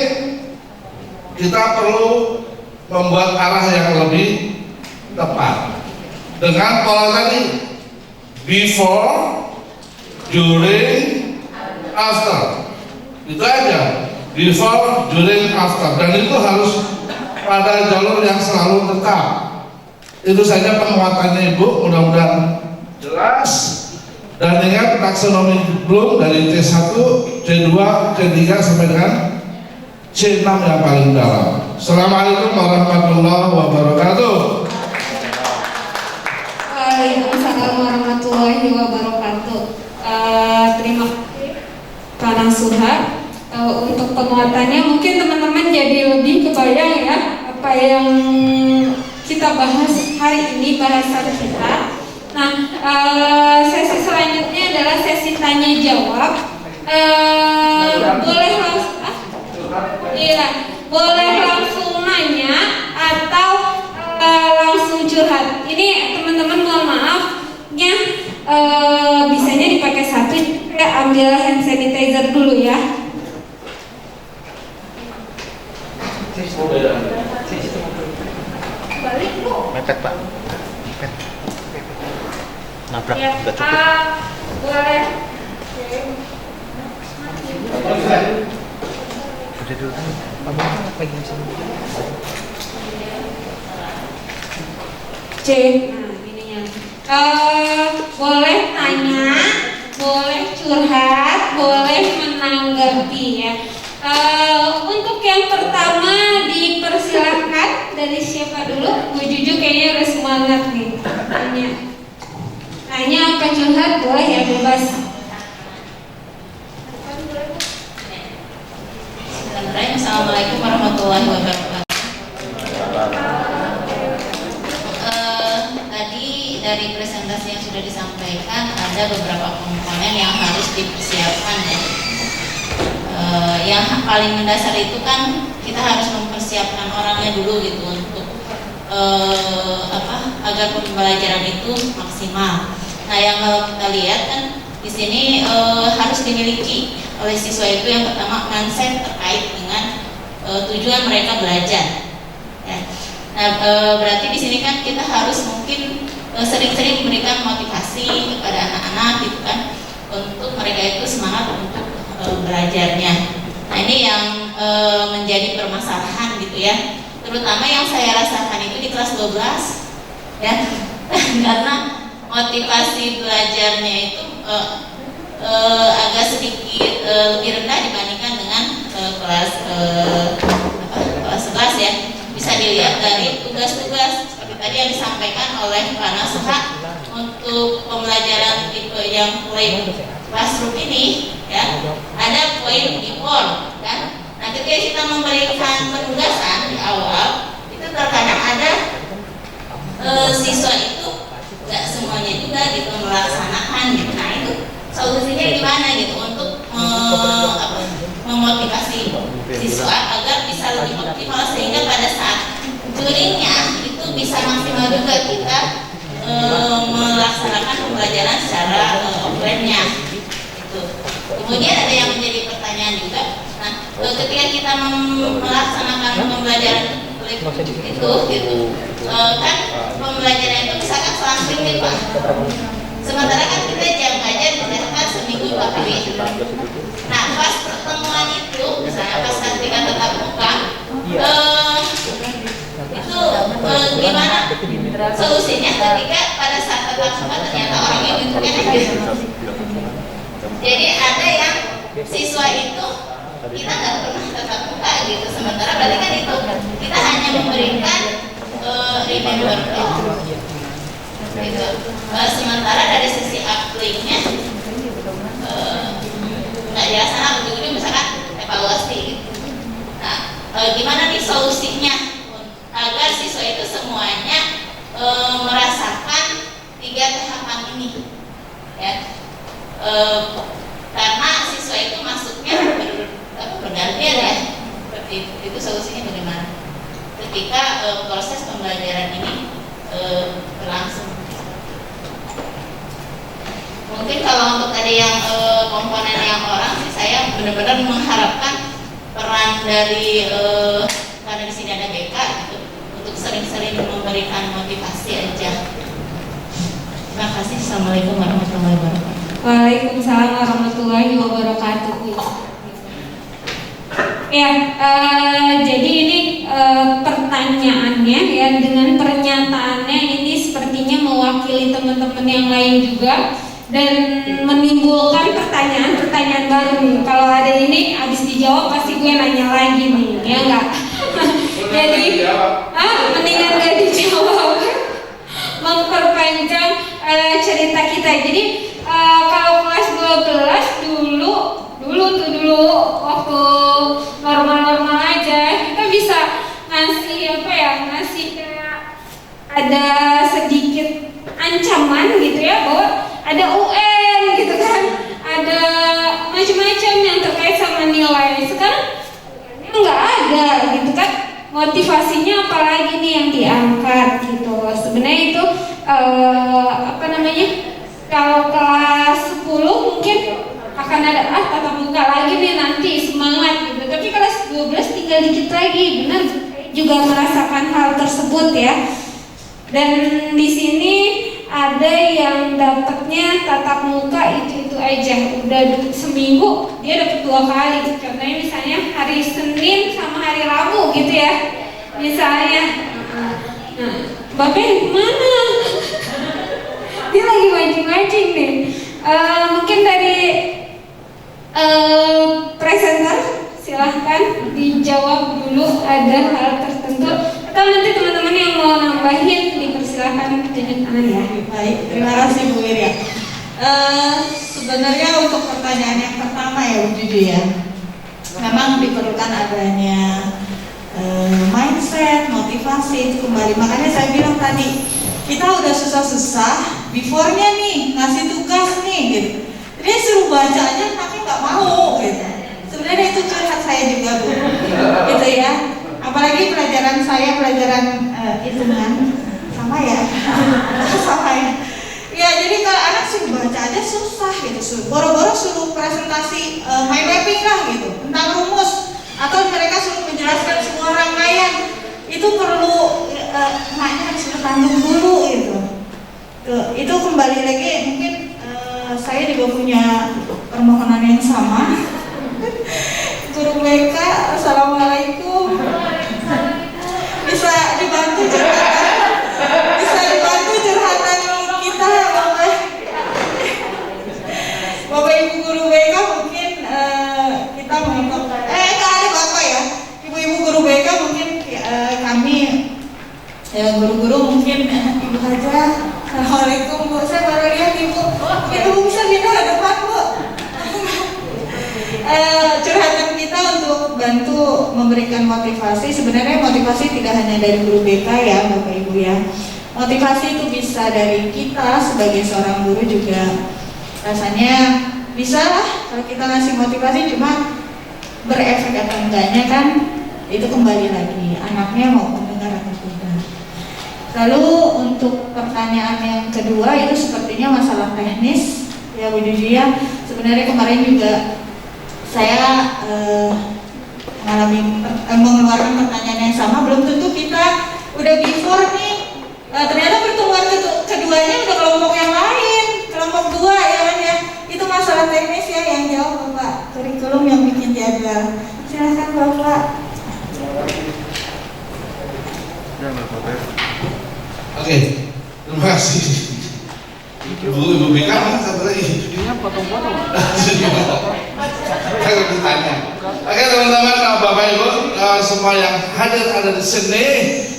kita perlu membuat arah yang lebih tepat dengan pola tadi: before, during, after. Itu aja, before, during, after, dan itu harus pada jalur yang selalu tetap. Itu saja penguatannya, Ibu, mudah-mudahan jelas. Dan ingat taksonomi Bloom dari C1, C2, C3 sampai dengan C6 yang paling dalam. Assalamualaikum warahmatullahi wabarakatuh. Waalaikumsalam warahmatullahi wabarakatuh. Terima kasih Pak Nasuha. Untuk penguatannya mungkin teman-teman jadi lebih kebayang ya apa yang kita bahas hari ini, bahasan kita. Nah, sesi selanjutnya adalah sesi tanya jawab. Boleh langsung, boleh langsung nanya atau langsung curhat. Ini teman-teman mohon maafnya, bisanya dipakai satu. Saya ambil hand sanitizer dulu ya. Balik Bu. Mepet Pak. Mepet. Nabrak Ya, nggak cukup. boleh. Udah dulu kan. Pak pegang sini. C. Nah, ininya. Boleh tanya, boleh curhat, boleh menanggapi ya. Untuk yang pertama dipersilakan dari siapa dulu? Bu Juju kayaknya udah semangat nih. Tanya apa curhat boleh ya, bebas. Assalamualaikum warahmatullahi wabarakatuh. Tadi dari presentasi yang sudah disampaikan ada beberapa komponen yang harus dipersiapkan ya. Yang paling mendasar itu kan kita harus mempersiapkan orangnya dulu gitu untuk agar pembelajaran itu maksimal. Nah, yang kalau kita lihat kan di sini harus dimiliki oleh siswa itu yang pertama mindset terkait dengan tujuan mereka belajar. Ya. Nah, berarti di sini kan kita harus mungkin sering-sering memberikan motivasi kepada anak-anak gitu kan untuk mereka itu semangat untuk belajarnya. Nah, ini yang menjadi permasalahan gitu ya. Terutama yang saya rasakan itu di kelas 12 ya. Karena motivasi belajarnya itu agak sedikit lebih rendah dibandingkan dengan kelas 11 ya. Bisa dilihat dari tugas-tugas seperti tadi yang disampaikan oleh Pak Nasuha, untuk pembelajaran tipe yang play classroom ini ya ada poin impor kan. Nah ketika kita memberikan penugasan di awal itu terkadang ada siswa itu nggak semuanya juga gitu melaksanakan gitu. Nah itu solusinya gimana gitu untuk memotivasi siswa agar bisa lebih optimal sehingga pada saat juringnya itu bisa maksimal juga kita melaksanakan pembelajaran secara offline-nya itu. Kemudian ada yang menjadi pertanyaan juga. Nah, ketika kita melaksanakan pembelajaran itu gitu, kan pembelajaran itu misalkan selang gitu Pak. Sementara kan kita jam ngajar misalkan seminggu 2 kali. Nah, pas pertemuan itu, misalnya pas ketika tetap muka, itu gimana solusinya ketika pada saat tetap muka ternyata orang yang itu. Jadi ada yang siswa itu kita nggak pernah tetap muka gitu, sementara berarti kan itu kita hanya memberikan remember gitu. Sementara dari sisi uplink-nya nggak dilaksanakan, ujung-ujung misalkan evaluasi gitu. Nah, gimana nih solusinya agar siswa itu semuanya merasakan 3 tahapan ini ya, karena siswa itu masuknya bergantian ya, seperti itu solusinya bagaimana ketika proses pembelajaran ini berlangsung. Mungkin kalau untuk tadi yang komponen yang orang sih saya benar-benar mengharapkan peran dari karena di sini ada BK gitu untuk sering-sering memberikan motivasi aja. Terima kasih. Assalamualaikum warahmatullahi wabarakatuh. Waalaikumsalam warahmatullahi wabarakatuh. Ya, jadi ini pertanyaannya ya dengan pernyataannya ini sepertinya mewakili teman-teman yang lain juga dan menimbulkan pertanyaan-pertanyaan baru nih. Kalau ada ini habis dijawab pasti gue nanya lagi nih, ya enggak? Jadi, mendingan gak dijawab, memperpanjang cerita kita. Jadi kalau kelas 12 dulu waktu normal-normal aja kita bisa ngasih ngasih kayak ada sedikit ancaman gitu ya, bahwa ada UN gitu kan, ada macam-macam yang terkait sama nilai. Sekarang nggak ada gitu kan, motivasinya apalagi nih yang diangkat gitu. Sebenarnya itu kalau kelas 10 mungkin akan ada tatap muka lagi nih nanti, semangat gitu. Tapi kelas 12 tinggal dikit lagi, benar juga merasakan hal tersebut ya. Dan di sini ada yang dapatnya tatap muka itu aja, udah seminggu dia dapat 2 kali. Contohnya misalnya hari Senin sama hari Rabu gitu ya. Misalnya, nah, Bapak kemana? Dia lagi mancing-mancing nih. Mungkin dari presenter silahkan dijawab dulu, ada hal tertentu atau nanti teman-teman yang mau nambahin dipersilahkan tunjuk tangan ya. Baik, terima kasih Bu Wirya. Sebenarnya untuk pertanyaan yang pertama ya Bu Judy ya, memang diperlukan adanya mindset, motivasi itu kembali. Makanya saya bilang tadi, kita udah susah-susah, before-nya nih ngasih tugas nih gitu. Jadi suruh baca aja tapi nggak mau gitu. Sebenarnya itu curhat saya juga Bu, gitu ya. Apalagi pelajaran saya hitungan sama ya, sama ya. Ya jadi kalau anak suruh baca aja susah gitu, boro-boro suruh presentasi mind mapping lah gitu tentang rumus, atau mereka suruh menjelaskan semua rangkaian, itu perlu maknya harus bertanggung dulu gitu. Itu kembali lagi mungkin saya juga punya permohonan yang sama. Guru BK, assalamualaikum, bisa dibantu curhatan kita Bapak Ibu guru BK, mungkin kita untuk nggak ada Bapak ya, Ibu-ibu guru BK mungkin kami guru-guru mungkin Ibu Haja Assalamualaikum Bu, saya baru lihat Ibu. Ibu bisa pindah ke depan Bu. Curhatan kita untuk bantu memberikan motivasi. Sebenarnya motivasi tidak hanya dari guru BK ya Bapak Ibu ya. Motivasi itu bisa dari kita sebagai seorang guru juga. Rasanya bisa lah kalau kita ngasih motivasi, cuma berefek atau enggaknya kan itu kembali lagi anaknya mau mendengar atau tidak. Lalu untuk pertanyaan yang kedua itu sepertinya masalah teknis ya Bu Didia. Sebenarnya kemarin juga saya mengeluarkan pertanyaan yang sama. Belum tentu kita udah before nih, ternyata pertemuan keduanya udah kelompok yang lain, kelompok 2 ya kan ya. Itu masalah teknis ya yang jawab Bapak, kurikulum yang bikin jadwal. Silakan Bapak. Oke, terima kasih. Ibu BK mana satu lagi? Ini potong-potong. Saya bertanya. Oke teman-teman, Bapak Ibu, semua yang hadir ada di sini,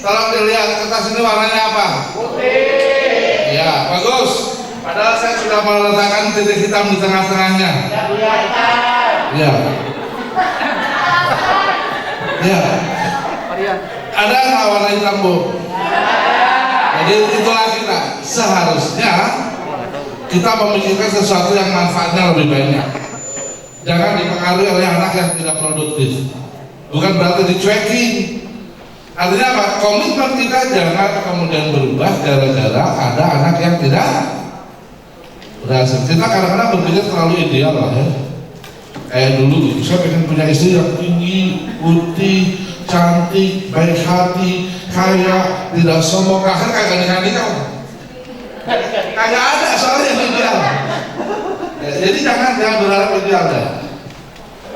tolong dilihat kertas ini warnanya apa? Putih. Ya, bagus. Padahal saya sudah meletakkan titik hitam di tengah-tengahnya. Ya. Ya. Ada nggak warna hitam Bu? Jadi itulah kita. Seharusnya kita memikirkan sesuatu yang manfaatnya lebih banyak. Jangan dipengaruhi oleh anak yang tidak produktif. Bukan berarti dicuekin. Artinya apa? Komitmen kita jangan kemudian berubah gara-gara ada anak yang tidak berhasil. Kita kadang-kadang berpikir terlalu ideal lah ya. Kayak dulu gitu, saya pengen punya istri yang tinggi, putih, cantik, baik hati, kaya, tidak sombong. Akhirnya kagak nikah. Kagak ada soalnya yang ideal. Ya, jadi jangan berharap ideal ya.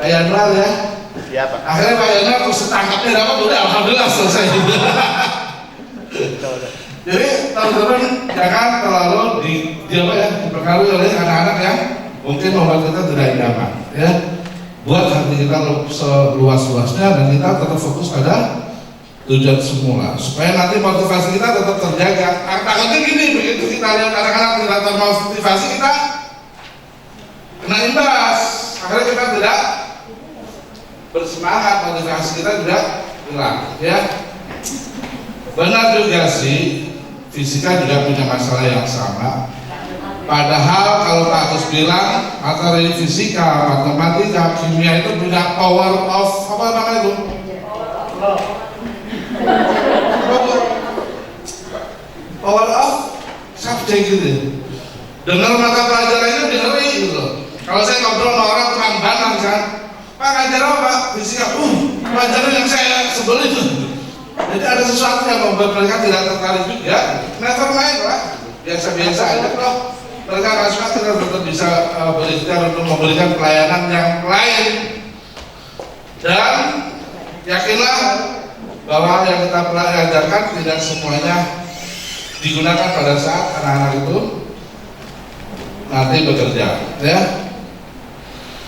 Pak Yanwar ya. Iya Pak. Akhirnya Pak Yanwar terus setangkapnya dapat udah alhamdulillah selesai. Jadi teman-teman jangan terlalu dipengaruhi oleh anak-anak yang mungkin membuat kita tidak nyaman ya. Buat hati kita seluas-luasnya dan kita tetap fokus pada tujuan semula supaya nanti motivasi kita tetap terjaga. Takutnya gini, begitu kita lihat anak-anak tidak termotivasi kita kena imbas, akhirnya kita tidak bersemangat, motivasi kita tidak hilang ya. Benar juga sih, fisika juga punya masalah yang sama. Padahal kalau Pak Agus bilang materi fisika, matematika, kimia itu punya power of apa namanya itu? Power of subject gitu. Dengar mata pelajarannya dengerin gitu. Kalau saya ngobrol sama orang tukang banang kan, Pak ngajar apa? Fisika. Pelajaran yang saya sebel itu. Jadi ada sesuatu yang membuat mereka tidak tertarik juga. Never mind lah, biasa-biasa aja loh. Mereka rasa kita tetap bisa berikhtiar untuk memberikan pelayanan yang lain. Dan yakinlah bahwa yang kita pelajarkan tidak semuanya digunakan pada saat anak-anak itu nanti bekerja ya.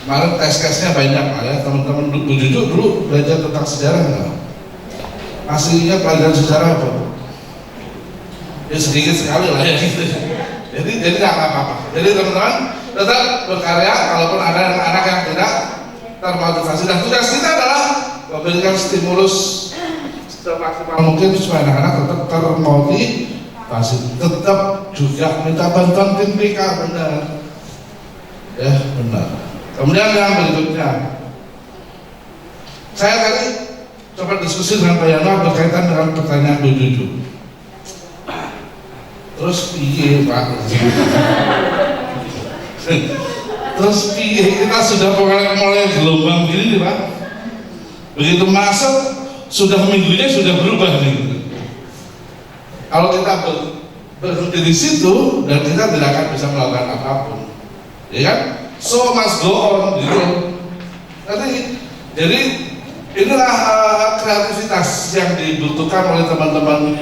Kemarin tes-tesnya banyak lah ya, teman-teman dulu belajar tentang sejarah nggak? Masih ingat pelajaran sejarah apa? Ya sedikit sekali lah ya gitu. Jadi nggak apa-apa. Jadi teman-teman tetap berkarya kalaupun ada anak-anak yang tidak termotivasi. Dan tugas kita adalah memberikan stimulus semaksimal mungkin supaya anak-anak tetap termotivasi. Tetap juga minta bantuan tim BK benar. Ya benar. Kemudian yang berikutnya, saya tadi coba diskusi dengan Pak Yanwar berkaitan dengan pertanyaan Bu Juju. Terus piye Pak? Terus piye? Kita sudah mulai gelombang gini nih Pak. Begitu masuk sudah minggunya sudah berubah nih. Kalau kita berhenti di situ dan kita tidak akan bisa melakukan apapun, ya kan? So must go on gitu. Nanti jadi inilah kreativitas yang dibutuhkan oleh teman-teman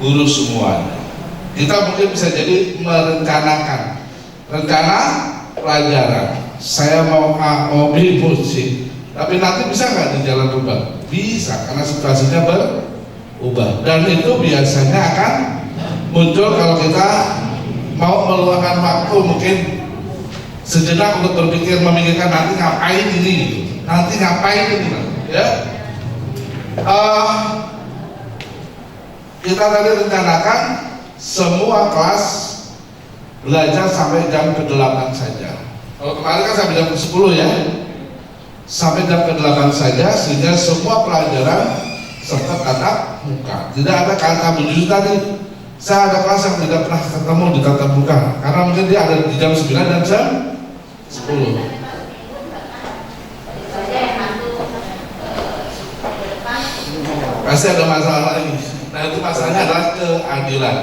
guru semua. Kita mungkin bisa jadi merencanakan rencana pelajaran. Saya mau A, mau B, mau C. Tapi nanti bisa nggak di jalan rubah? Bisa, karena situasinya berubah. Dan itu biasanya akan muncul kalau kita mau meluangkan waktu mungkin sejenak untuk memikirkan nanti ngapain ini gitu. Nanti ngapain ini ya. Kita tadi rencanakan semua kelas belajar sampai jam ke-8 saja. Kalau kemarin kan sampai jam ke-10 ya. Sampai jam ke-8 saja sehingga semua pelajaran serta tatap muka. Tidak ada kata menuju tadi. Saya ada kelas yang tidak pernah ketemu di tatap muka karena mungkin dia ada di jam 9 dan jam 10. Pasti ada masalah lagi. Nah itu masalahnya adalah keadilan.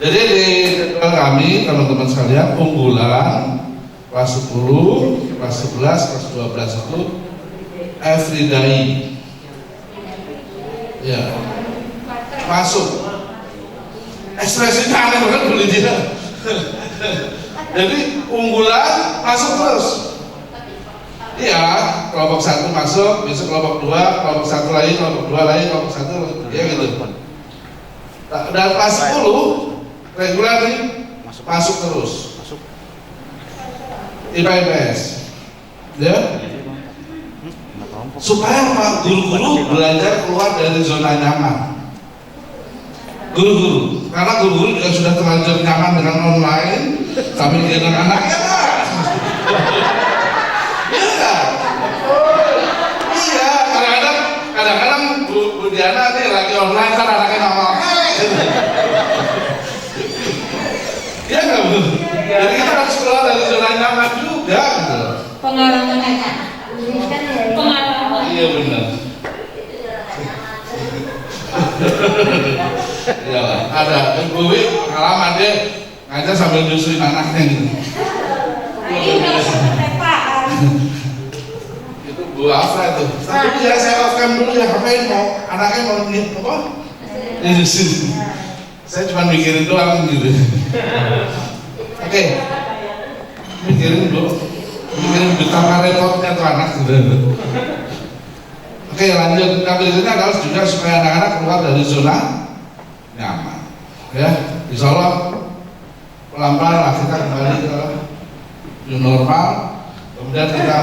Jadi di jadwal kami teman-teman sekalian unggulan kelas 10, kelas 11, kelas 12 itu everyday ya masuk. Ekspresinya aneh banget boleh dia. Jadi unggulan masuk terus. Iya, kelompok 1 masuk, besok kelompok 2, kelompok 1 lagi, kelompok 2 lagi, kelompok 1 ya gitu. Dan kelas 10 reguler nih masuk terus. IPS ya. Supaya guru-guru belajar keluar dari zona nyaman. Guru-guru, karena guru-guru juga sudah terlanjur nyaman dengan online, kami dengan anaknya kan? Iya kan? Iya, kadang-kadang Bu Diana nih lagi online kan anaknya nongol. Iya nggak Bu? Jadi kita harus keluar dari zona nyaman juga gitu. Pengalaman aja. Pengalaman. Iya benar. Ya ada Ibu Wi pengalaman dia ngajar sambil nyusuin anaknya gitu. Ini udah ketepaan. Itu Bu Afra itu. Tapi ya saya off-cam dulu ya, ngapain mau anaknya mau apa? Nyusuin. Saya cuma mikirin doang gitu. Oke. Mikirin dulu. Mikirin betapa repotnya tuh anak gitu. Oke, lanjut. Yang berikutnya adalah juga supaya anak-anak keluar dari zona nyaman. Ya, insya Allah pelan-pelan lah kita kembali ke new normal. Kemudian kita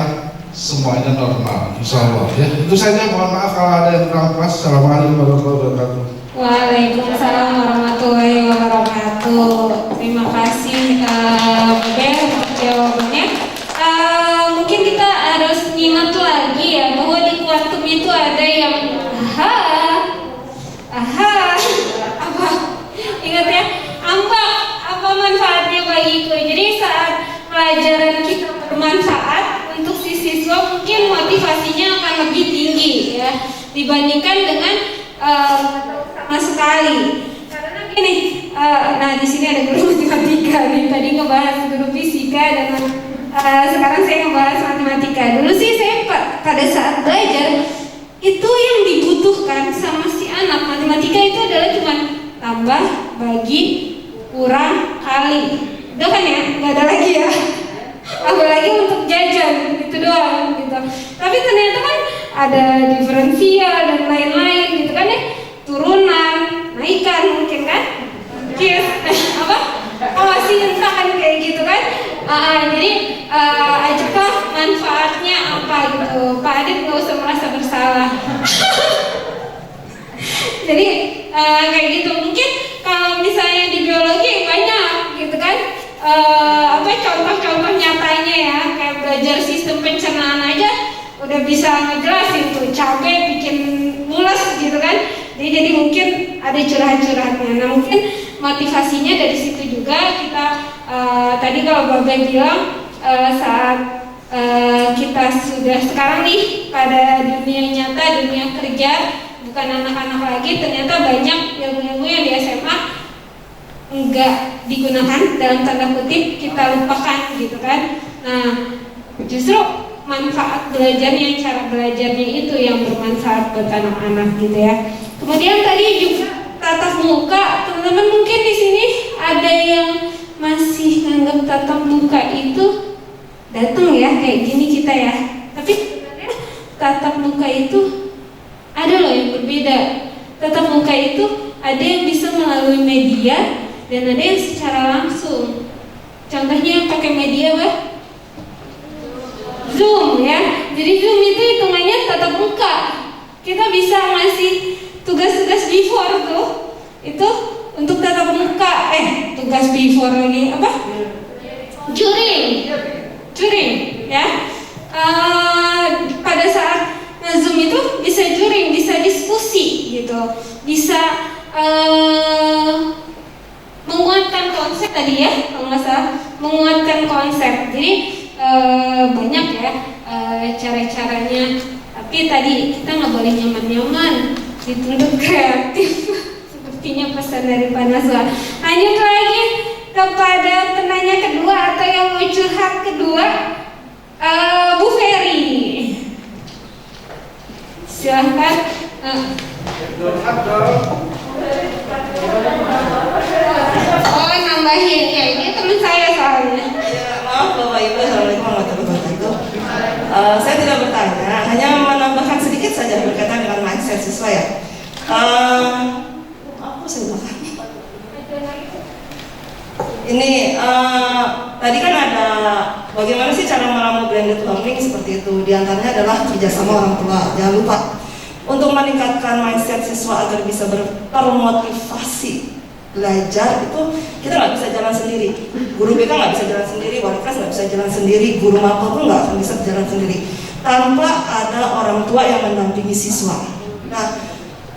semuanya normal, insya Allah. Ya, itu saja. Mohon maaf kalau ada yang kurang pas. Assalamualaikum warahmatullahi wabarakatuh. Waalaikumsalam warahmatullahi wabarakatuh. Terima kasih Ben untuk jawabannya. Mungkin kita harus nyimak lagi ya bahwa di kuantum itu ada yang aha apa ingat ya apa manfaatnya bagiku. Jadi saat pelajaran kita bermanfaat untuk si siswa mungkin motivasinya akan lebih tinggi ya dibandingkan dengan sama sekali. Karena gini, nah di sini ada guru matematika nih, tadi ngebahas guru fisika dan sekarang saya ngebahas matematika. Dulu sih saya pada saat belajar itu yang dibutuhkan sama si anak matematika itu adalah cuma tambah, bagi, kurang, kali. Udah kan ya, nggak ada lagi ya. Apalagi untuk jajan itu doang gitu. Tapi ternyata kan ada diferensial dan lain-lain gitu kan ya, turunan, naikan mungkin kan, apa? Masih entah kan kayak gitu kan. Jadi ajaklah manfaatnya apa gitu. Pak Adit nggak usah merasa bersalah. Jadi kayak gitu. Mungkin kalau misalnya di biologi banyak gitu kan. Apa contoh-contoh nyatanya ya, kayak belajar sistem pencernaan aja udah bisa ngejelasin tuh cabai bikin mules gitu kan. Jadi mungkin ada curhat-curhatnya. Nah mungkin motivasinya dari situ juga kita tadi kalau Bapak bilang saat kita sudah sekarang nih pada dunia nyata, dunia kerja, bukan anak-anak lagi, ternyata banyak ilmu-ilmu yang di SMA enggak digunakan, dalam tanda kutip kita lupakan gitu kan. Nah justru manfaat belajarnya, cara belajarnya itu yang bermanfaat buat anak-anak gitu ya. Kemudian tadi juga tatap muka, teman-teman mungkin di sini ada yang masih nganggap tatap muka itu datang ya kayak gini kita ya. Tapi sebenarnya tatap muka itu ada loh yang berbeda. Tatap muka itu ada yang bisa melalui media, dan ada yang secara langsung. Contohnya yang pakai media apa? Zoom ya. Jadi Zoom itu hitungannya tatap muka. Kita bisa ngasih tugas-tugas before tuh itu untuk tatap muka. Tugas before lagi apa? Juring ya. Pada saat Zoom itu bisa juring, bisa diskusi gitu, bisa menguatkan konsep tadi ya, kalau nggak salah menguatkan konsep. Jadi banyak ya cara-caranya. Tapi tadi kita nggak boleh nyaman-nyaman, dituntut kreatif. Sepertinya pesan dari Pak Naswa. Lanjut lagi kepada penanya kedua atau yang mau curhat kedua, Bu Ferry. Silahkan. Oh, nambahin ya, ini teman saya soalnya. Maaf Bapak Ibu, Assalamualaikum warahmatullahi wabarakatuh. Saya tidak bertanya, hanya menambahkan sedikit saja berkaitan dengan mindset siswa ya. Apa saya bilang? Ini tadi kan ada bagaimana sih cara meramu blended learning seperti itu. Di antaranya adalah kerjasama orang tua. Jangan lupa untuk meningkatkan mindset siswa agar bisa termotivasi belajar itu kita nggak bisa jalan sendiri. Guru BK nggak bisa jalan sendiri, wali kelas nggak bisa jalan sendiri, guru mapel pun nggak akan bisa jalan sendiri tanpa ada orang tua yang mendampingi siswa. Nah,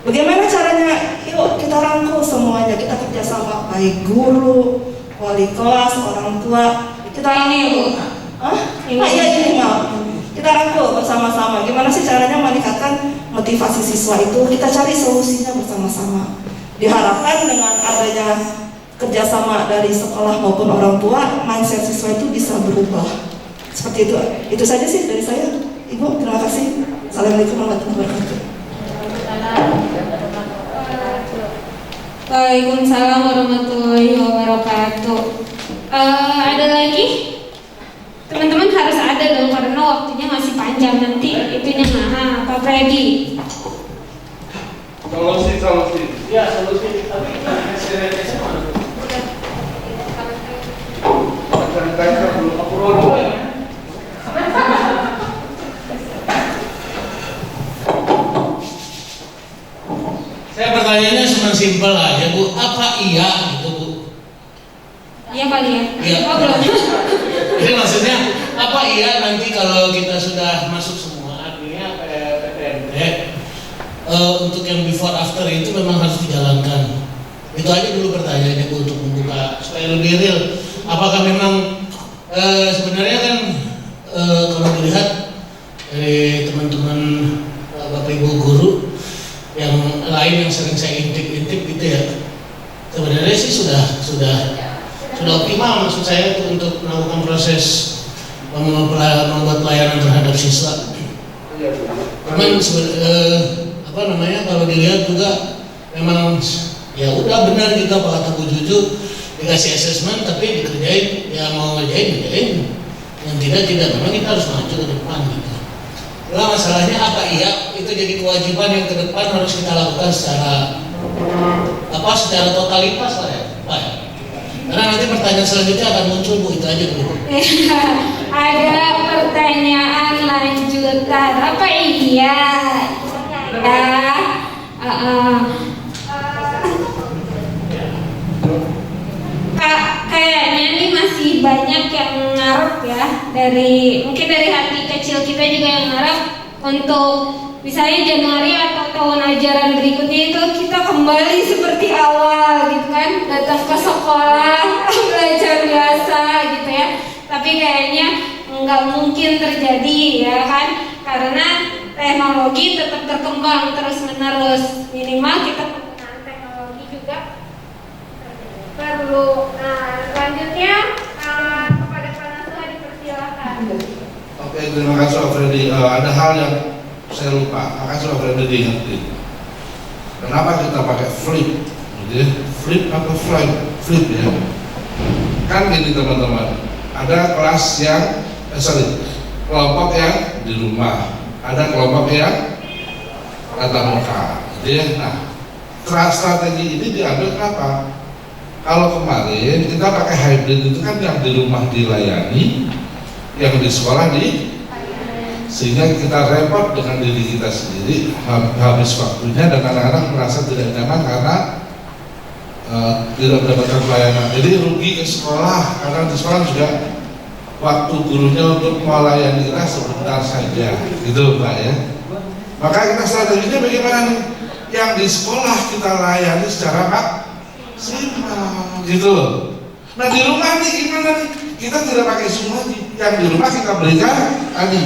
bagaimana caranya? Yuk kita rangkul semuanya, kita kerjasama baik guru, wali kelas, orang tua. Kita rangkul. Kita rangkul bersama-sama. Gimana sih caranya meningkatkan motivasi siswa itu? Kita cari solusinya bersama-sama. Diharapkan dengan adanya kerjasama dari sekolah maupun orang tua, mindset siswa itu bisa berubah. Seperti itu. Itu saja sih dari saya. Ibu, terima kasih. Assalamualaikum warahmatullahi wabarakatuh. Waalaikumsalam warahmatullahi wabarakatuh. Ada lagi? Teman-teman harus ada dong karena waktunya masih panjang nanti. Itunya Pak Freddy. Solusi. Ya, solusi. Tapi SDM-nya mana? Ceritanya belum approve ya. Saya pertanyaannya cuma simpel aja Bu, apa iya gitu Bu? Iya kali ya? Iya. Oh belum. Jadi maksudnya apa iya nanti kalau kita sudah masuk semua artinya PTMT untuk yang before after itu memang harus dijalankan. Itu aja dulu pertanyaannya Bu untuk membuka supaya lebih real. Apakah memang sebenarnya kan kalau dilihat dari teman-teman Bapak Ibu guru yang lain yang sering saya intip gitu ya, sebenarnya sih sudah optimal maksud saya untuk melakukan proses membuat pelayanan terhadap siswa. Cuman kalau dilihat juga memang ya udah benar kita Pak kata Bu Juju dikasih assessment tapi dikerjain, ya mau ngerjain yang tidak memang kita harus maju ke depan gitu. Nah, masalahnya apa iya itu jadi kewajiban yang ke depan harus kita lakukan secara totalitas lah ya Pak ya. Karena nanti pertanyaan selanjutnya akan muncul Bu, itu aja dulu. Ada pertanyaan lanjutan. Apa iya? Kayaknya ini masih banyak yang ngarep ya, mungkin dari hati kecil kita juga yang ngarep untuk misalnya Januari atau tahun ajaran berikutnya itu kita kembali seperti awal gitu kan, datang ke sekolah belajar biasa gitu ya. Tapi kayaknya nggak mungkin terjadi ya kan, karena teknologi tetap berkembang terus menerus. Minimal kita penggunaan teknologi juga perlu. Nah, selanjutnya kepada Pak Naswa dipersilakan. Oke, terima kasih Pak Freddy. Ada hal yang saya lupa, makasih Pak Freddy diingetin. Kenapa kita pakai flip? Gitu ya? Flip atau flip? Flip ya. Kan gini teman-teman, ada kelas yang kelompok yang di rumah, ada kelompok yang tatap muka. Gitu ya. Nah, strategi ini diambil kenapa? Kalau kemarin kita pakai hybrid itu kan yang di rumah dilayani, yang di sekolah sehingga kita repot dengan diri kita sendiri, habis waktunya dan anak-anak merasa tidak nyaman karena tidak mendapatkan pelayanan. Jadi rugi ke sekolah karena di sekolah juga waktu gurunya untuk melayani kita sebentar saja, gitu Pak ya. Maka kita strateginya bagaimana nih? Yang di sekolah kita layani secara maksimal, gitu loh. Nah di rumah nih gimana nih? Kita tidak pakai Zoom lagi. Yang di rumah kita berikan tadi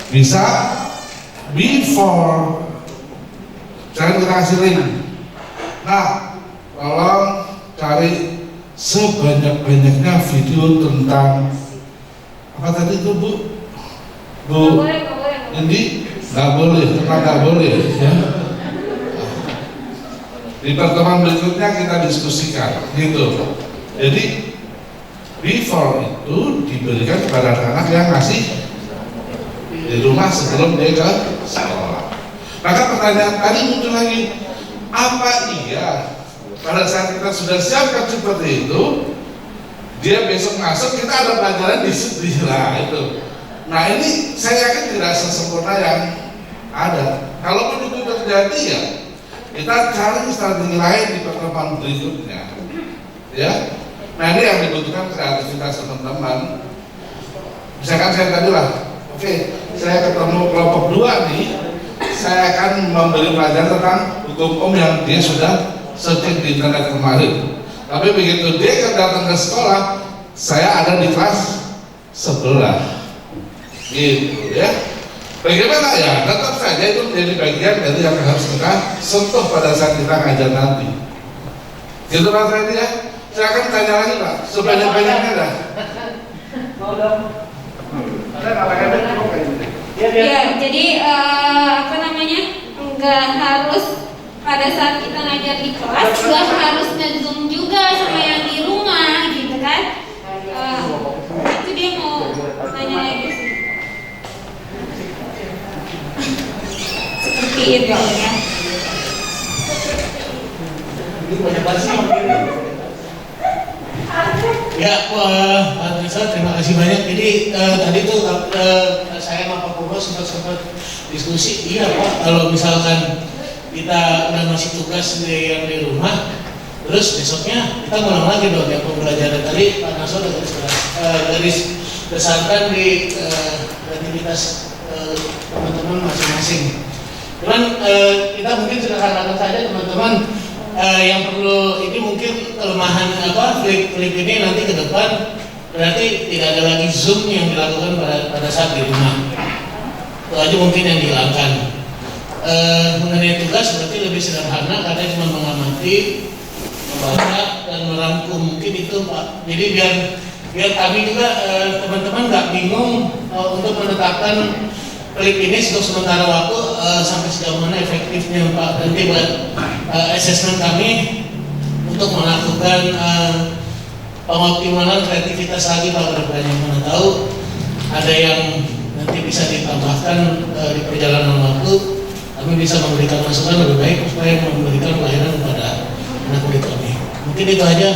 bisa before, jangan kita kasih link. Nah, tolong cari sebanyak-banyaknya video tentang apa tadi itu Bu? Ini nggak boleh ya. Di pertemuan berikutnya kita diskusikan gitu. Jadi before itu diberikan kepada anak-anak yang masih di rumah sebelum dia ke sekolah. Maka pertanyaan tadi muncul lagi, apa iya pada saat kita sudah siapkan seperti itu, dia besok masuk kita ada pelajaran di situ lah itu. Nah ini saya yakin tidak sesempurna yang ada. Kalau itu terjadi ya kita cari strategi lain di pertemuan berikutnya, ya. Nah ini yang dibutuhkan kreativitas teman-teman. Misalkan saya tadi lah, oke, saya ketemu kelompok 2 nih, saya akan memberi pelajaran tentang hukum yang dia sudah searching di internet kemarin. Tapi begitu dia datang ke sekolah, saya ada di kelas sebelah, gitu ya. Bagaimana ya? Tetap saja itu menjadi bagian dari yang harus kita sentuh pada saat kita ngajar nanti. Gitu Pak Freddy ya. Silakan tanya lagi Pak, sebanyak-banyaknya dah. Mau dong. Ya, jadi apa namanya, nggak harus pada saat kita ngajar di kelas, nggak harus nge-zoom juga sama yang di rumah, gitu kan? Itu dia mau tanya lagi sih. Seperti itu ya. Ini banyak banget sih. Ya, Pak Rizal, terima kasih banyak. Jadi tadi tuh saya sama Pak Purwo sempat diskusi. Iya Pak, kalau misalkan kita udah ngasih tugas yang di rumah, terus besoknya kita ngulang lagi dong yang pembelajaran tadi Pak Nasor garis besarkan di kreativitas teman-teman masing-masing. Cuman kita mungkin sederhanakan saja teman-teman. Yang perlu ini mungkin kelemahan flip ini nanti ke depan berarti tidak ada lagi Zoom yang dilakukan pada saat di rumah. Itu aja mungkin yang dihilangkan. Mengenai tugas berarti lebih sederhana karena cuma mengamati, membaca dan merangkum, mungkin itu Pak. Jadi biar kami juga teman-teman nggak bingung untuk menetapkan flip ini untuk sementara waktu sampai sejauh mana efektifnya Pak. Nanti buat asesmen kami untuk melakukan pengoptimalan kreativitas lagi Pak kedepannya. Mana tahu ada yang nanti bisa ditambahkan di perjalanan waktu, kami bisa memberikan masukan lebih baik supaya memberikan pelayanan kepada anak murid kami. Mungkin itu aja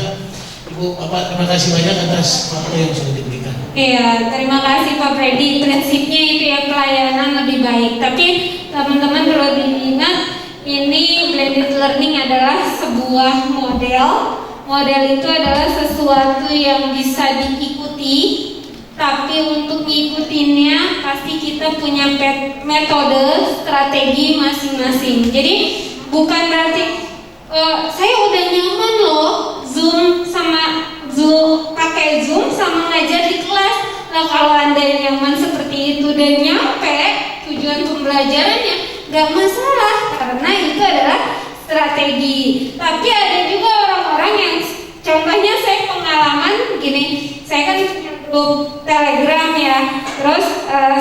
Ibu Bapak, terima kasih banyak atas waktu yang sudah diberikan. Iya, terima kasih Pak Freddy. Prinsipnya itu ya, pelayanan lebih baik. Tapi teman-teman perlu diingat, ini blended learning adalah sebuah model. Model itu adalah sesuatu yang bisa diikuti, tapi untuk ngikutinnya pasti kita punya metode, strategi masing-masing. Jadi bukan berarti saya udah nyaman loh pakai Zoom sama ngajar di kelas. Nah kalau Anda yang nyaman seperti itu dan nyampe tujuan pembelajarannya, gak masalah karena itu adalah strategi. Tapi ada juga orang-orang yang, contohnya saya pengalaman gini, saya kan grup Telegram ya, terus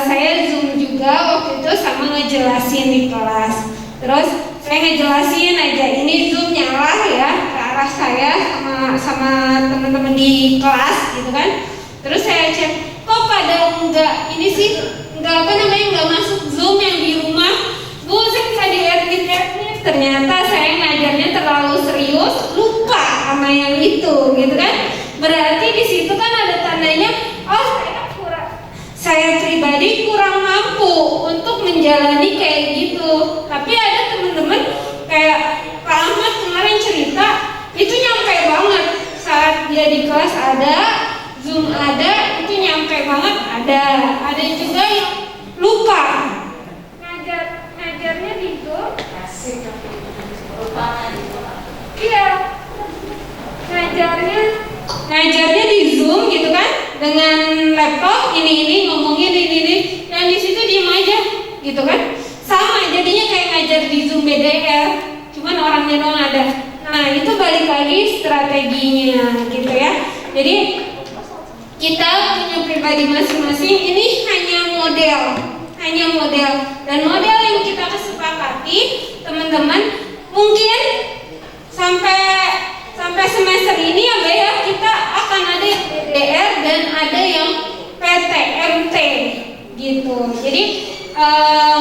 saya Zoom juga waktu itu sama ngejelasin di kelas. Terus saya ngejelasin aja, ini Zoom nyala ya ke arah saya sama teman-teman di kelas gitu kan. Terus saya cek, kok pada enggak ini sih, enggak masuk Zoom yang di rumah. Bu, saya bisa di-edit. Ternyata saya ngajarnya terlalu serius, lupa sama yang gitu kan? Berarti di situ kan ada tandanya, oh saya pribadi kurang mampu untuk menjalani kayak gitu. Tapi ada teman-teman kayak Pak Ahmad kemarin cerita, itu nyampe banget saat dia di kelas ada, Zoom ada, itu nyampe banget ada. Ada juga yang lupa ngajarnya di Zoom. Iya, ngajarnya di Zoom gitu kan, dengan laptop ini ngomongin ini, dan di situ diem aja gitu kan, sama jadinya kayak ngajar di Zoom BDR, cuman orangnya doang ada. Nah itu balik lagi strateginya gitu ya. Jadi kita punya pribadi masing-masing, ini hanya model, dan model yang kita kesepakati teman-teman, mungkin sampai semester ini ya kita akan ada yang BDR dan ada yang PTMT gitu. Jadi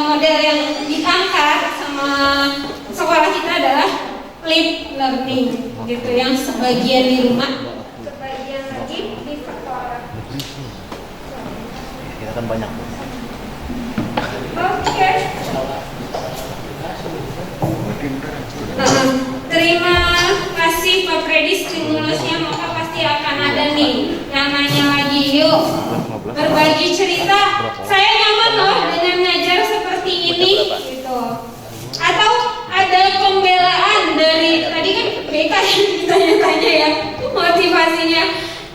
model yang diangkat sama sekolah kita adalah flip learning gitu, yang sebagian di rumah, sebagian lagi di sekolah. Kita kan banyak. Oke. Terima kasih Pak Freddy stimulusnya, maka pasti akan ada nih yang nanya lagi. Yuk berbagi cerita, saya nyaman loh dengan ngajar seperti ini gitu. Atau ada pembelaan dari tadi kan BK yang ditanya-tanya ya, motivasinya.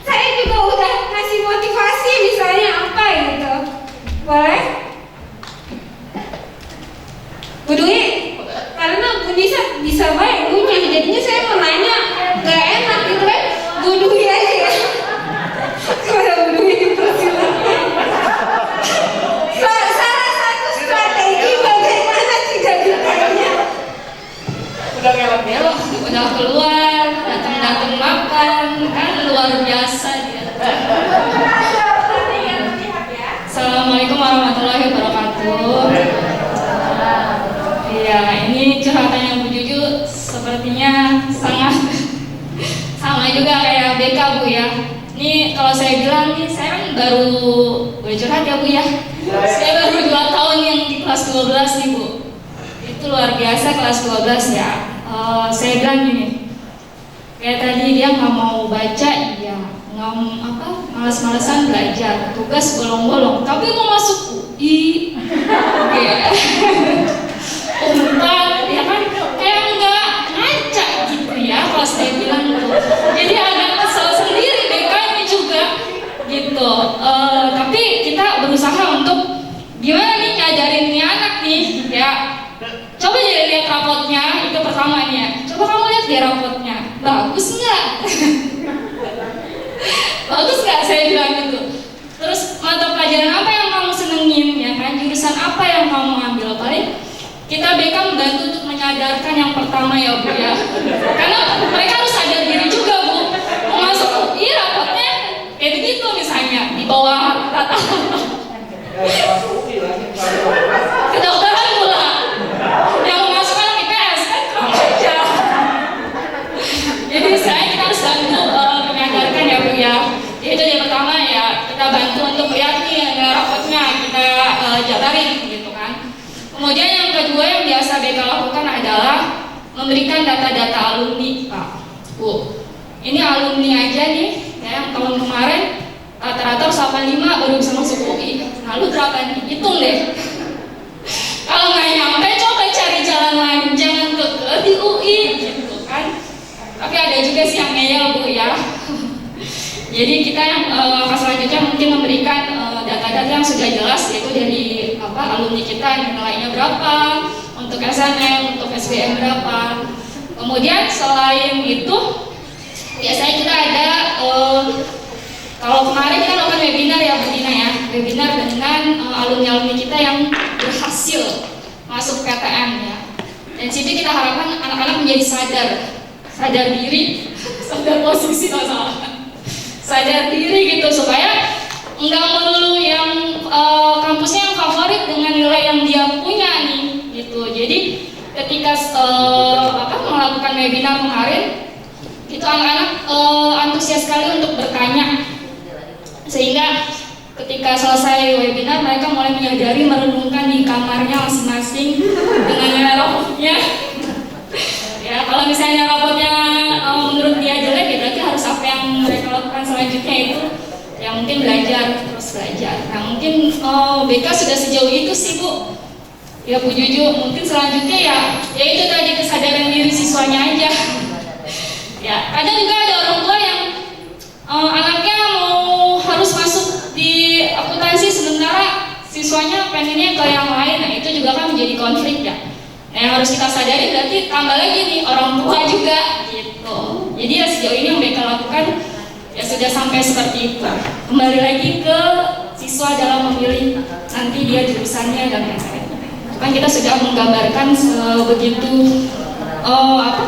Saya juga udah kasih motivasi, misalnya apa gitu. Boleh? Bu Dwi, karena Bu Nisa bisa baik punya, jadinya saya mau nanya nggak enak gitu kan, Bu Dwi aja ya. Kalau Bu Dwi dipersilakan. Salah satu strategi bagaimana tidak ditanya. Udah ngelak-ngelak, udah keluar, datang makan, kan luar biasa dia. Assalamualaikum warahmatullahi wabarakatuh. Ya, ini curhatannya Bu Juju sepertinya sangat sama juga kayak BK Bu ya. Ini kalau saya bilang nih, saya kan baru boleh curhat ya Bu ya. Saya baru 2 tahun yang di kelas 12 nih Bu. Itu luar biasa kelas 12 ya. Saya bilang gini, kayak tadi dia nggak mau baca, iya, nggak malas-malasan belajar, tugas bolong-bolong, tapi mau masuk UI. Unpad, ya kan, kayak nggak ngaca gitu ya kalau saya bilang gitu. Jadi agak kesel sendiri BK ini juga gitu. Tapi kita berusaha untuk gimana nih ngajarin nih anak nih ya. Coba jadi lihat rapotnya, itu pertama nih ya. Coba kamu lihat dia rapotnya, bagus nggak? Bagus nggak, saya bilang gitu. Terus mata pelajaran apa yang kamu senengin ya kan? Jurusan apa yang kamu ambil? Paling kita BK membantu untuk menyadarkan yang pertama ya Bu ya, karena mereka harus sadar diri juga Bu. Mau masuk UI rapotnya kayak begitu misalnya di bawah rata. Kedokteran pula yang mau masuk kan IPS kan kurang aja. Jadi kita harus bantu menyadarkan ya Bu ya. Itu yang pertama ya, kita bantu untuk lihat nih rapotnya, kita jabarin gitu kan. Kemudian yang kedua yang biasa BK lakukan adalah memberikan data-data alumni Pak. Bu, ini alumni aja nih ya, yang tahun kemarin rata-rata 85 baru bisa masuk UI. Lalu berapa nih? Hitung deh. Kalau nggak nyampe coba cari jalan lain, jangan ke di UI gitu kan. Tapi ada juga sih yang ngeyel Bu ya. Jadi kita yang selanjutnya mungkin memberikan data-data yang sudah jelas, yaitu dari alumni kita yang nilainya berapa, untuk SNM, untuk SBM berapa. Kemudian selain itu biasanya kita ada kalau kemarin kita lakukan webinar ya Bu Dina ya, webinar dengan alumni-alumni kita yang berhasil masuk PTN ya. Dan situ kita harapkan anak-anak menjadi sadar diri, sadar posisi masalah. Sadar diri gitu, supaya nggak melulu yang kampusnya yang favorit dengan nilai yang dia punya nih gitu. Jadi ketika melakukan webinar kemarin itu anak-anak untuk bertanya, sehingga ketika selesai webinar mereka mulai menyadari merenungkan di kamarnya masing-masing dengan rapotnya. Ya, kalau misalnya rapotnya menurut dia jelek, ya berarti harus apa yang mereka lakukan selanjutnya itu ya mungkin terus belajar. Nah mungkin BK sudah sejauh itu sih Bu. Ya Bu Juju, mungkin selanjutnya ya itu tadi kesadaran diri siswanya aja. Ya, kadang juga ada orang tua yang anaknya mau harus masuk di akuntansi sementara siswanya pengennya ke yang lain. Nah itu juga kan menjadi konflik ya. Nah yang harus kita sadari berarti tambah lagi nih orang tua juga gitu. Jadi ya sejauh ini yang mereka lakukan ya sudah sampai seperti itu. Kembali lagi ke siswa dalam memilih nanti dia jurusannya dan lain-lain. Kan kita sudah menggambarkan begitu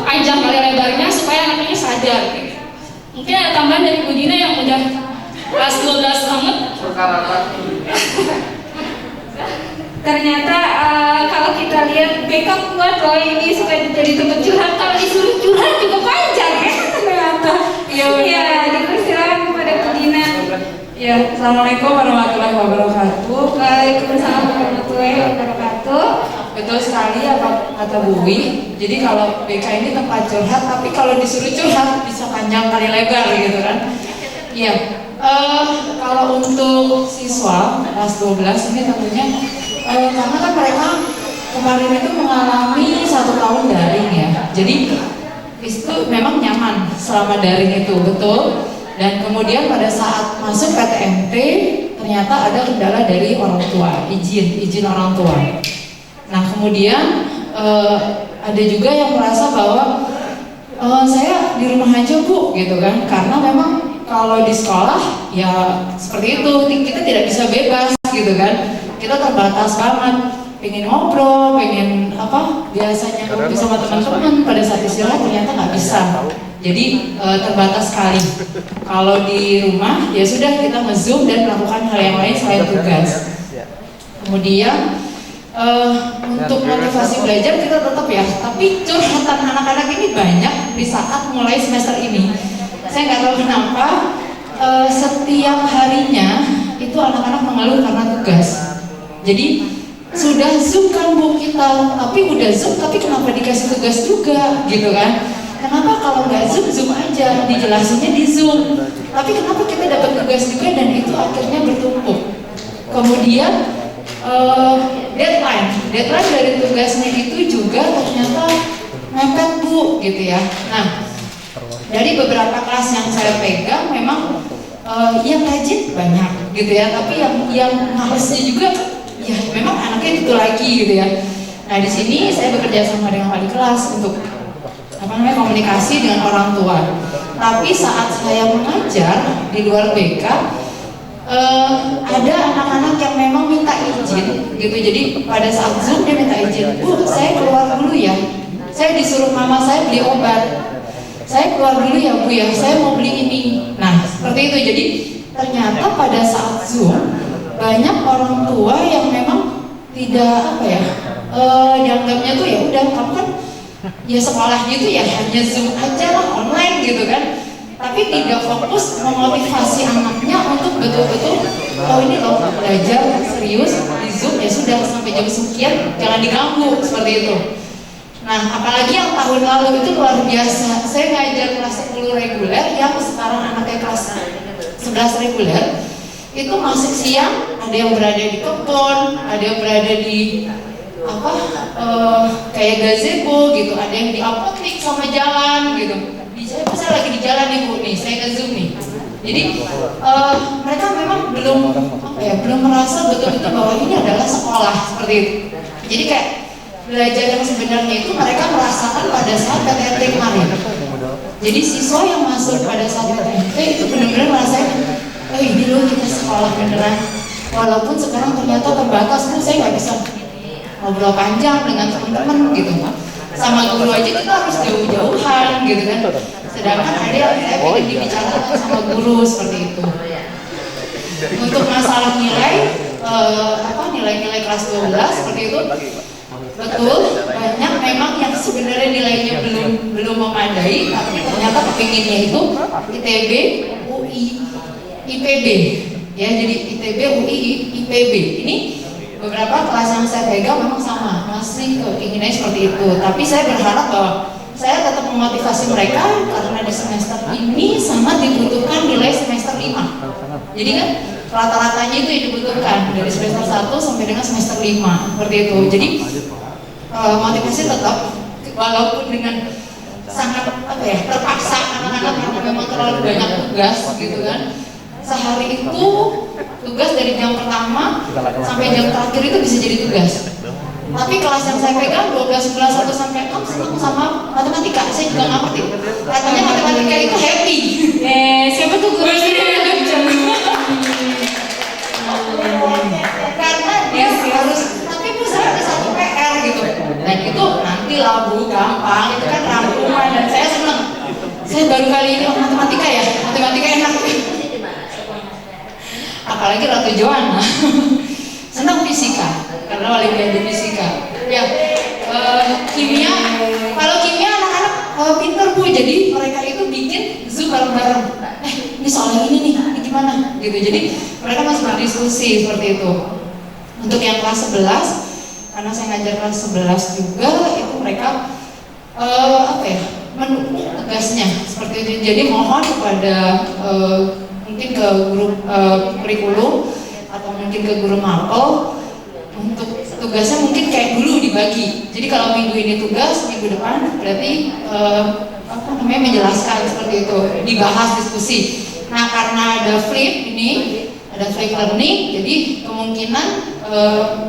panjang kali lebarnya supaya anaknya sadar. Mungkin ada tambahan dari Bu Dina yang udah kelas 12 banget. Ternyata kalau kita lihat BK kuat loh ini supaya jadi tempat curhat. Kalau disuruh curhat juga panjang ya ternyata. Iya, dipersilakan kepada Bu Dina. Ya, Assalamualaikum warahmatullahi wabarakatuh. Waalaikumsalam warahmatullahi wabarakatuh. Betul sekali apa kata Bu Wi. Jadi kalau BK ini tempat curhat, tapi kalau disuruh curhat bisa panjang kali lebar gitu kan. Iya. Kalau untuk siswa kelas 12 ini tentunya karena kan mereka kemarin itu mengalami 1 tahun daring ya. Jadi itu memang nyaman selama daring itu, betul. Dan kemudian pada saat masuk PTMT ternyata ada kendala dari orang tua, izin orang tua. Nah kemudian ada juga yang merasa bahwa saya di rumah aja Bu gitu kan, karena memang kalau di sekolah ya seperti itu kita tidak bisa bebas gitu kan, kita terbatas banget. Pengen ngobrol, pengen biasanya ngobrol sama teman-teman pada saat istirahat ternyata nggak bisa. Jadi terbatas sekali. Kalau di rumah ya sudah kita nge-zoom dan melakukan hal yang lain selain tugas. Kemudian untuk motivasi belajar kita tetap ya, tapi curhatan anak-anak ini banyak di saat mulai semester ini. Saya nggak tahu kenapa setiap harinya itu anak-anak mengeluh karena tugas. Jadi sudah zoom kan Bu kita, tapi udah zoom tapi kenapa dikasih tugas juga gitu kan? Kenapa kalau nggak zoom aja, dijelasinnya di zoom, tapi kenapa kita dapat tugas juga dan itu akhirnya bertumpuk. Kemudian deadline dari tugasnya itu juga ternyata mepet Bu gitu ya. Nah dari beberapa kelas yang saya pegang memang yang rajin banyak gitu ya, tapi yang malesnya juga ya memang anaknya itu lagi gitu ya. Nah di sini saya bekerja sama dengan wali kelas untuk komunikasi dengan orang tua. Tapi saat saya mengajar di luar BK ada anak-anak yang memang minta izin gitu. Jadi pada saat Zoom dia minta izin, Bu saya keluar dulu ya, saya disuruh mama saya beli obat, saya keluar dulu ya Bu ya, saya mau beli ini. Nah seperti itu. Jadi ternyata pada saat Zoom banyak orang tua yang memang tidak dianggapnya tuh ya udah kamu kan ya sekolah gitu ya hanya Zoom aja lah, online gitu kan, tapi tidak fokus memotivasi anaknya untuk betul-betul ini loh belajar serius di Zoom ya sudah sampai jam sekian jangan diganggu seperti itu. Nah apalagi yang tahun lalu itu luar biasa, saya ngajar kelas 10 reguler yang sekarang anaknya kelas 11 reguler itu masuk siang, ada yang berada di kebun, ada yang berada di kayak gazebo gitu, ada yang di apotek sama jalan gitu. Saya lagi di jalan nih Bu nih, saya ke Zoom nih. Jadi mereka memang belum merasa betul-betul bahwa ini adalah sekolah seperti itu. Jadi kayak belajar yang sebenarnya itu mereka merasakan pada saat PTMT kemarin. Jadi siswa yang masuk pada saat PTMT itu benar-benar merasakan ini loh kita sekolah beneran, walaupun sekarang ternyata terbatas Bu, saya nggak bisa ngobrol panjang dengan teman-teman gitu sama guru aja kita harus jauh-jauhan gitu kan, sedangkan ada yang saya pengen dibicarakan sama guru seperti itu. Untuk masalah nilai nilai-nilai kelas 12 seperti itu betul, banyak memang yang sebenarnya nilainya belum memadai, tapi ternyata kepinginnya itu ITB, UI UI, IPB, ya jadi ITB, UI, IPB. Ini beberapa kelas yang saya pegang memang sama, masih keinginannya seperti itu. Tapi saya berharap bahwa saya tetap memotivasi mereka karena di semester ini sangat dibutuhkan nilai semester 5. Jadi kan rata-ratanya itu yang dibutuhkan dari semester 1 sampai dengan semester 5 seperti itu. Jadi motivasi tetap walaupun dengan sangat terpaksa karena memang terlalu banyak tugas gitu kan. Sehari itu tugas dari jam pertama sampai jam terakhir itu bisa jadi tugas. Tapi kelas yang saya pegang 12, 11, 1 sampai 6 senang sama matematika. Saya juga nggak ngerti. Katanya matematika itu happy. Siapa tuh gurunya? Karena dia harus, tapi pun saya ada satu PR gitu. Dan itu nanti lah Bu, gampang. Itu kan rangkuman dan saya senang. Saya baru kali ini matematika ya. Matematika enak. Apalagi Ratu Joanna. Senang fisika karena olimpiade fisika. Ya, kimia. Kalau kimia anak-anak pinter Bu, jadi mereka itu bikin Zoom bareng-bareng. Ini soal ini nih, ini gimana? Gitu. Jadi mereka masih berdiskusi seperti itu. Untuk yang kelas 11, karena saya ngajar kelas 11 juga, itu mereka mendukung tugasnya seperti itu. Jadi mohon kepada mungkin ke guru kurikulum atau mungkin ke guru mapel untuk tugasnya mungkin kayak dulu dibagi. Jadi kalau minggu ini tugas, minggu depan berarti menjelaskan seperti itu, dibahas diskusi. Nah karena ada flip learning, jadi kemungkinan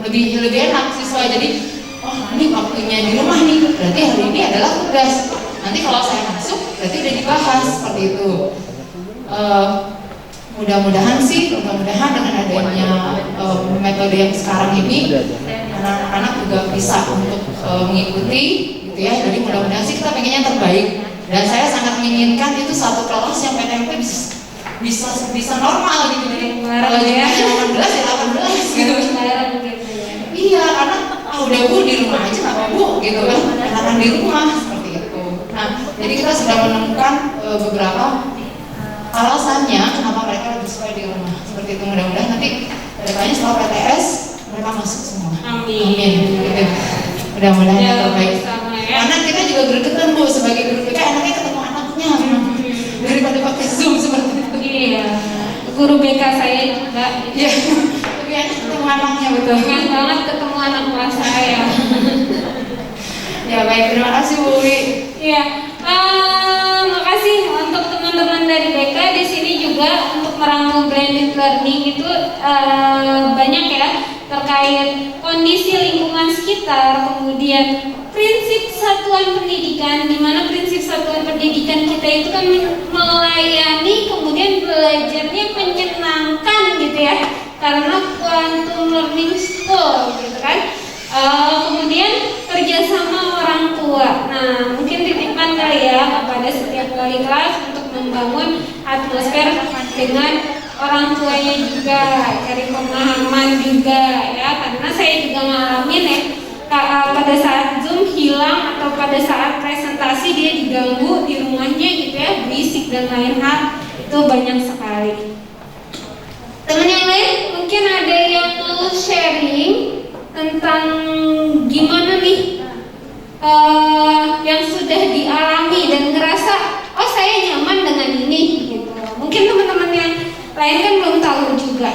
lebih enak siswa. Jadi ini waktunya di rumah nih, berarti hari ini adalah tugas. Nanti kalau saya masuk berarti udah dibahas seperti itu. Mudah-mudahan dengan adanya metode yang sekarang ini anak-anak juga bisa untuk mengikuti gitu ya. Jadi mudah-mudahan sih kita pengennya yang terbaik, dan saya sangat menginginkan itu satu kelas yang PTMP bisa normal gitu. Jadi kalau jumlahnya 18 ya 18 gitu. Iya, karena udah Bu di rumah aja nggak apa Bu gitu kan, anak-anak di rumah seperti itu. Nah jadi kita sudah menemukan beberapa alasannya kenapa mereka lebih suka di rumah seperti itu. Mudah-mudahan nanti kedepannya setelah PTS mereka masuk semua. Amin. Gitu. Mudah-mudahan yang terbaik. Karena kita juga gregetan Bu sebagai guru BK, enaknya ketemu anaknya daripada pakai Zoom seperti itu. Iya. Guru BK saya juga. Iya. Lebih enak ketemu anaknya, betul. Pengen banget ketemu anak kelas saya. Ya baik, terima kasih Bu Wi. Iya. Makasih untuk teman-teman dari BK di sini juga untuk meramu blended learning itu banyak ya terkait kondisi lingkungan sekitar, kemudian prinsip satuan pendidikan, di mana prinsip satuan pendidikan kita itu kan melayani, kemudian belajarnya menyenangkan gitu ya, karena quantum learning school gitu kan. Kemudian kerjasama orang tua. Nah, mungkin titipan kali ya kepada setiap wali kelas untuk membangun atmosfer dengan orang tuanya juga, cari pemahaman juga ya, karena saya juga ngalamin ya pada saat Zoom hilang atau pada saat presentasi dia diganggu di rumahnya gitu ya, berisik dan lain hal, itu banyak sekali. Teman yang lain mungkin ada yang mau sharing tentang gimana nih yang sudah dialami dan ngerasa oh saya nyaman dengan ini gitu. Mungkin teman-teman yang lain kan belum tahu juga.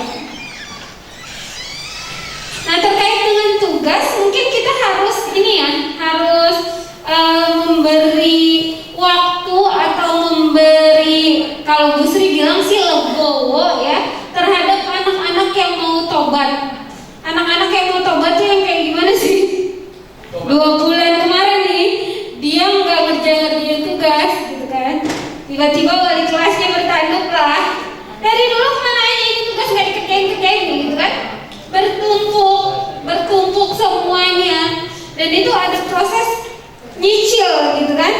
Nah terkait dengan tugas mungkin kita harus harus memberi waktu atau memberi, kalau Bu Sri bilang sih legowo ya, terhadap anak-anak yang mau tobat. Anak-anak yang mau tobat tuh yang kayak gimana sih? 2 bulan kemarin nih dia nggak ngerjain tugas gitu kan, tiba-tiba wali kelasnya bertanduk lah, dari dulu kemana aja ini tugas nggak dikerjain gitu kan, bertumpuk semuanya, dan itu ada proses nyicil gitu kan.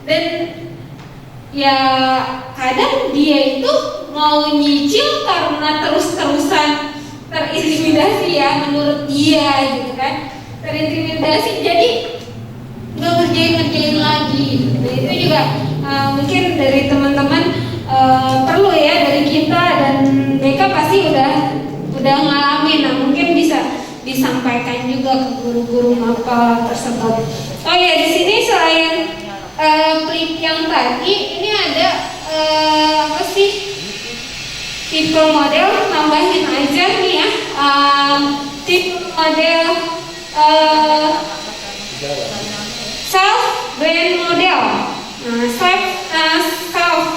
Dan ya kadang dia itu mau nyicil karena terus-terusan terintimidasi ya, menurut dia gitu kan, terintimidasi jadi nggak ngerjain lagi. Nah, itu juga mungkin dari teman-teman perlu ya dari kita, dan mereka pasti udah ngalamin. Nah, mungkin bisa disampaikan juga ke guru-guru mapel tersebut. Oh ya, di sini selain flip yang tadi, ini ada apa sih, tipe model, nambahin aja nih ya, tipe model self blend model. Nah, self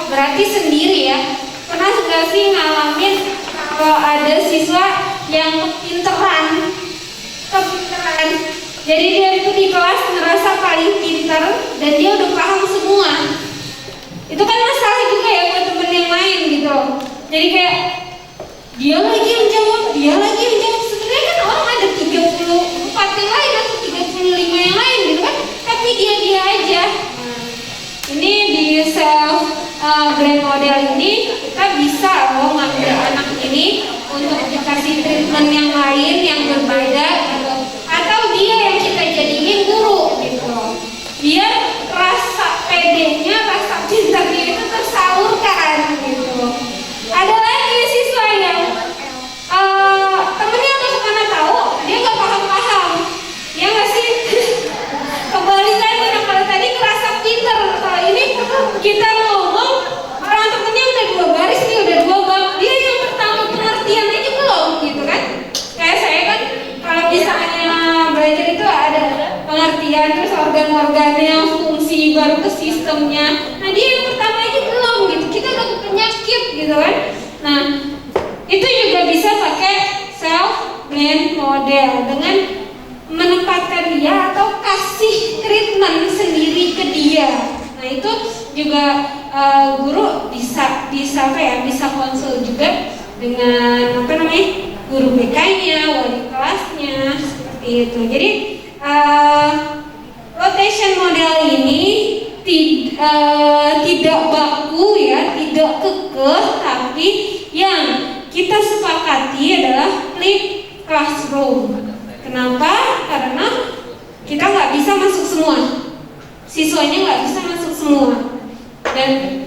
berarti sendiri ya. Pernah nggak sih ngalamin kalau ada siswa yang kepinteran, jadi dia itu di kelas ngerasa paling pinter dan dia udah paham semua. Itu kan masalah juga ya buat temen yang lain gitu. Jadi kayak dia lagi yang jawab. Sebenarnya kan orang ada 34 yang lain atau 35 yang lain gitu kan, tapi dia aja. Ini di self blend model ini kita bisa loh ngambil anak ini untuk dikasih treatment yang lain yang berbeda gitu. Atau dia yang kita jadiin guru gitu, biar rasa pedenya, rasa pintarnya itu tersalurkan gitu. Ada lagi siswa yang temennya udah kemana tahu, dia nggak paham, ya nggak sih? Kebalikannya, kalau tadi ngerasa pintar, kalau ini kita ngomong orang temennya udah 2 baris nih, udah 2 bab, dia yang pertama pengertian aja belum gitu kan? Kayak saya kan kalau misalnya belajar itu ada pengertian, terus organ-organnya, fungsi, baru ke sistemnya. Nah, dia yang pertama aja belum gitu, kita udah ke penyakit gitu kan? Nah, itu juga bisa pakai self blend model dengan menempatkan dia atau kasih treatment sendiri ke dia. Nah, itu juga guru bisa konsul juga dengan guru BK-nya, wali kelasnya, seperti itu. Jadi rotation model ini tidak baku ya, tidak kekeh, tapi yang kita sepakati adalah flip classroom. Kenapa? Karena kita nggak bisa masuk semua, siswanya nggak bisa masuk semua, dan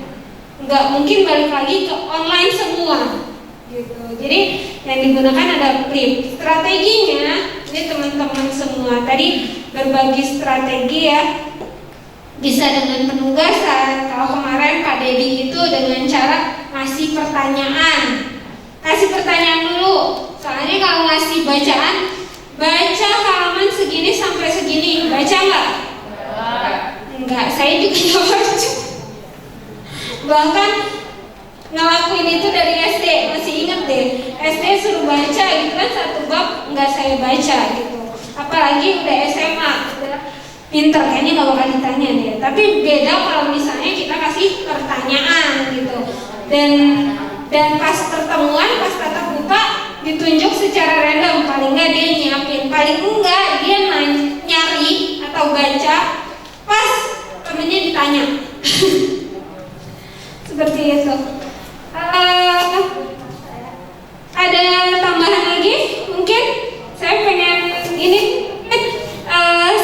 nggak mungkin balik lagi ke online semua gitu. Jadi yang digunakan ada flip. Strateginya ini teman-teman semua tadi berbagi strategi ya, bisa dengan penugasan. Kalau kemarin Pak Dedi itu dengan cara ngasih pertanyaan dulu, soalnya kalau ngasih bacaan, baca halaman segini sampai segini, baca nggak? Enggak, saya juga nggak baca. Bahkan ngelakuin itu dari SD, masih inget deh, SD suruh baca gitu kan, 1 bab nggak saya baca gitu. Apalagi udah SMA, udah pinter, kayaknya nggak bakal ditanya deh. Tapi beda kalau misalnya kita kasih pertanyaan gitu, dan pas pertemuan, pas tatap muka ditunjuk secara random, paling nggak dia nyiapin, paling enggak dia nyari atau baca pas temennya ditanya. Seperti itu. Ada tambahan lagi? Mungkin saya pengen ini,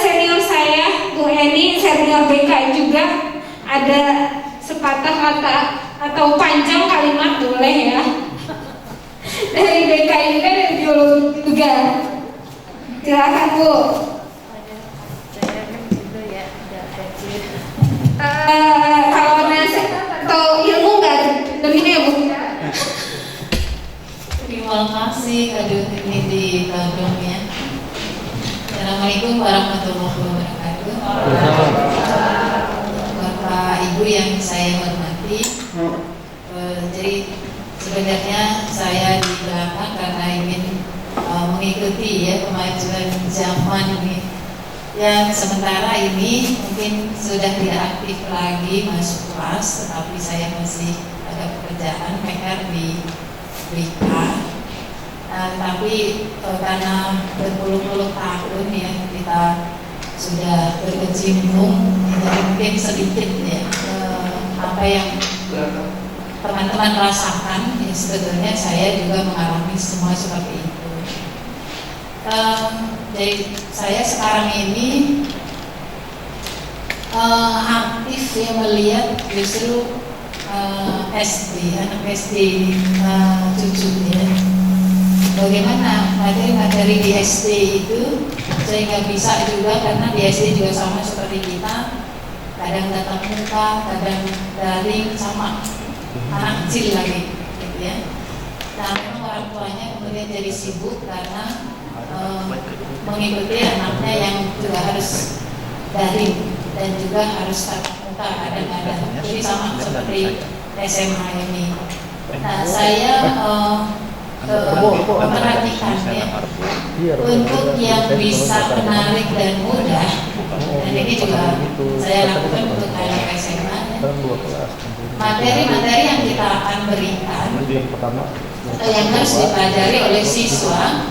senior saya Bu Eni, senior BK juga, ada sepatah kata atau panjang kalimat boleh ya, dari BK juga, dari biologi juga. Silakan Bu. Kalau nasihat atau ilmu nggak demi ya Bu? Terima kasih Kak Dutini di Bandungnya. Assalamualaikum warahmatullahi wabarakatuh. Bapak Ibu yang saya hormati, jadi sebenarnya saya di belakang karena ingin mengikuti ya kemajuan zaman ini. Yang sementara ini mungkin sudah tidak aktif lagi masuk kelas, tetapi saya masih ada pekerjaan PR di BK. Tapi karena berpuluh-puluh tahun ya kita sudah berkecimpung, jadi mungkin sedikit ya apa yang teman-teman rasakan, ya sebetulnya saya juga mengalami semua seperti itu. Jadi saya sekarang ini aktif ya melihat justru SD, anak SD cucu ya. Bagaimana materi-materi di SD itu sehingga bisa juga, karena di SD juga sama seperti kita, kadang tatap muka, kadang daring, sama anak kecil lagi gitu ya. Nah memang orang tuanya kemudian jadi sibuk karena mengikuti anaknya yang juga harus daring dan juga harus tatap muka kadang-kadang. Jadi sama seperti SMA ini. Nah saya memperhatikan ya, untuk yang bisa menarik dan mudah, dan ini juga saya lakukan untuk anak SMA ya. Materi-materi yang kita akan berikan yang harus dipelajari oleh siswa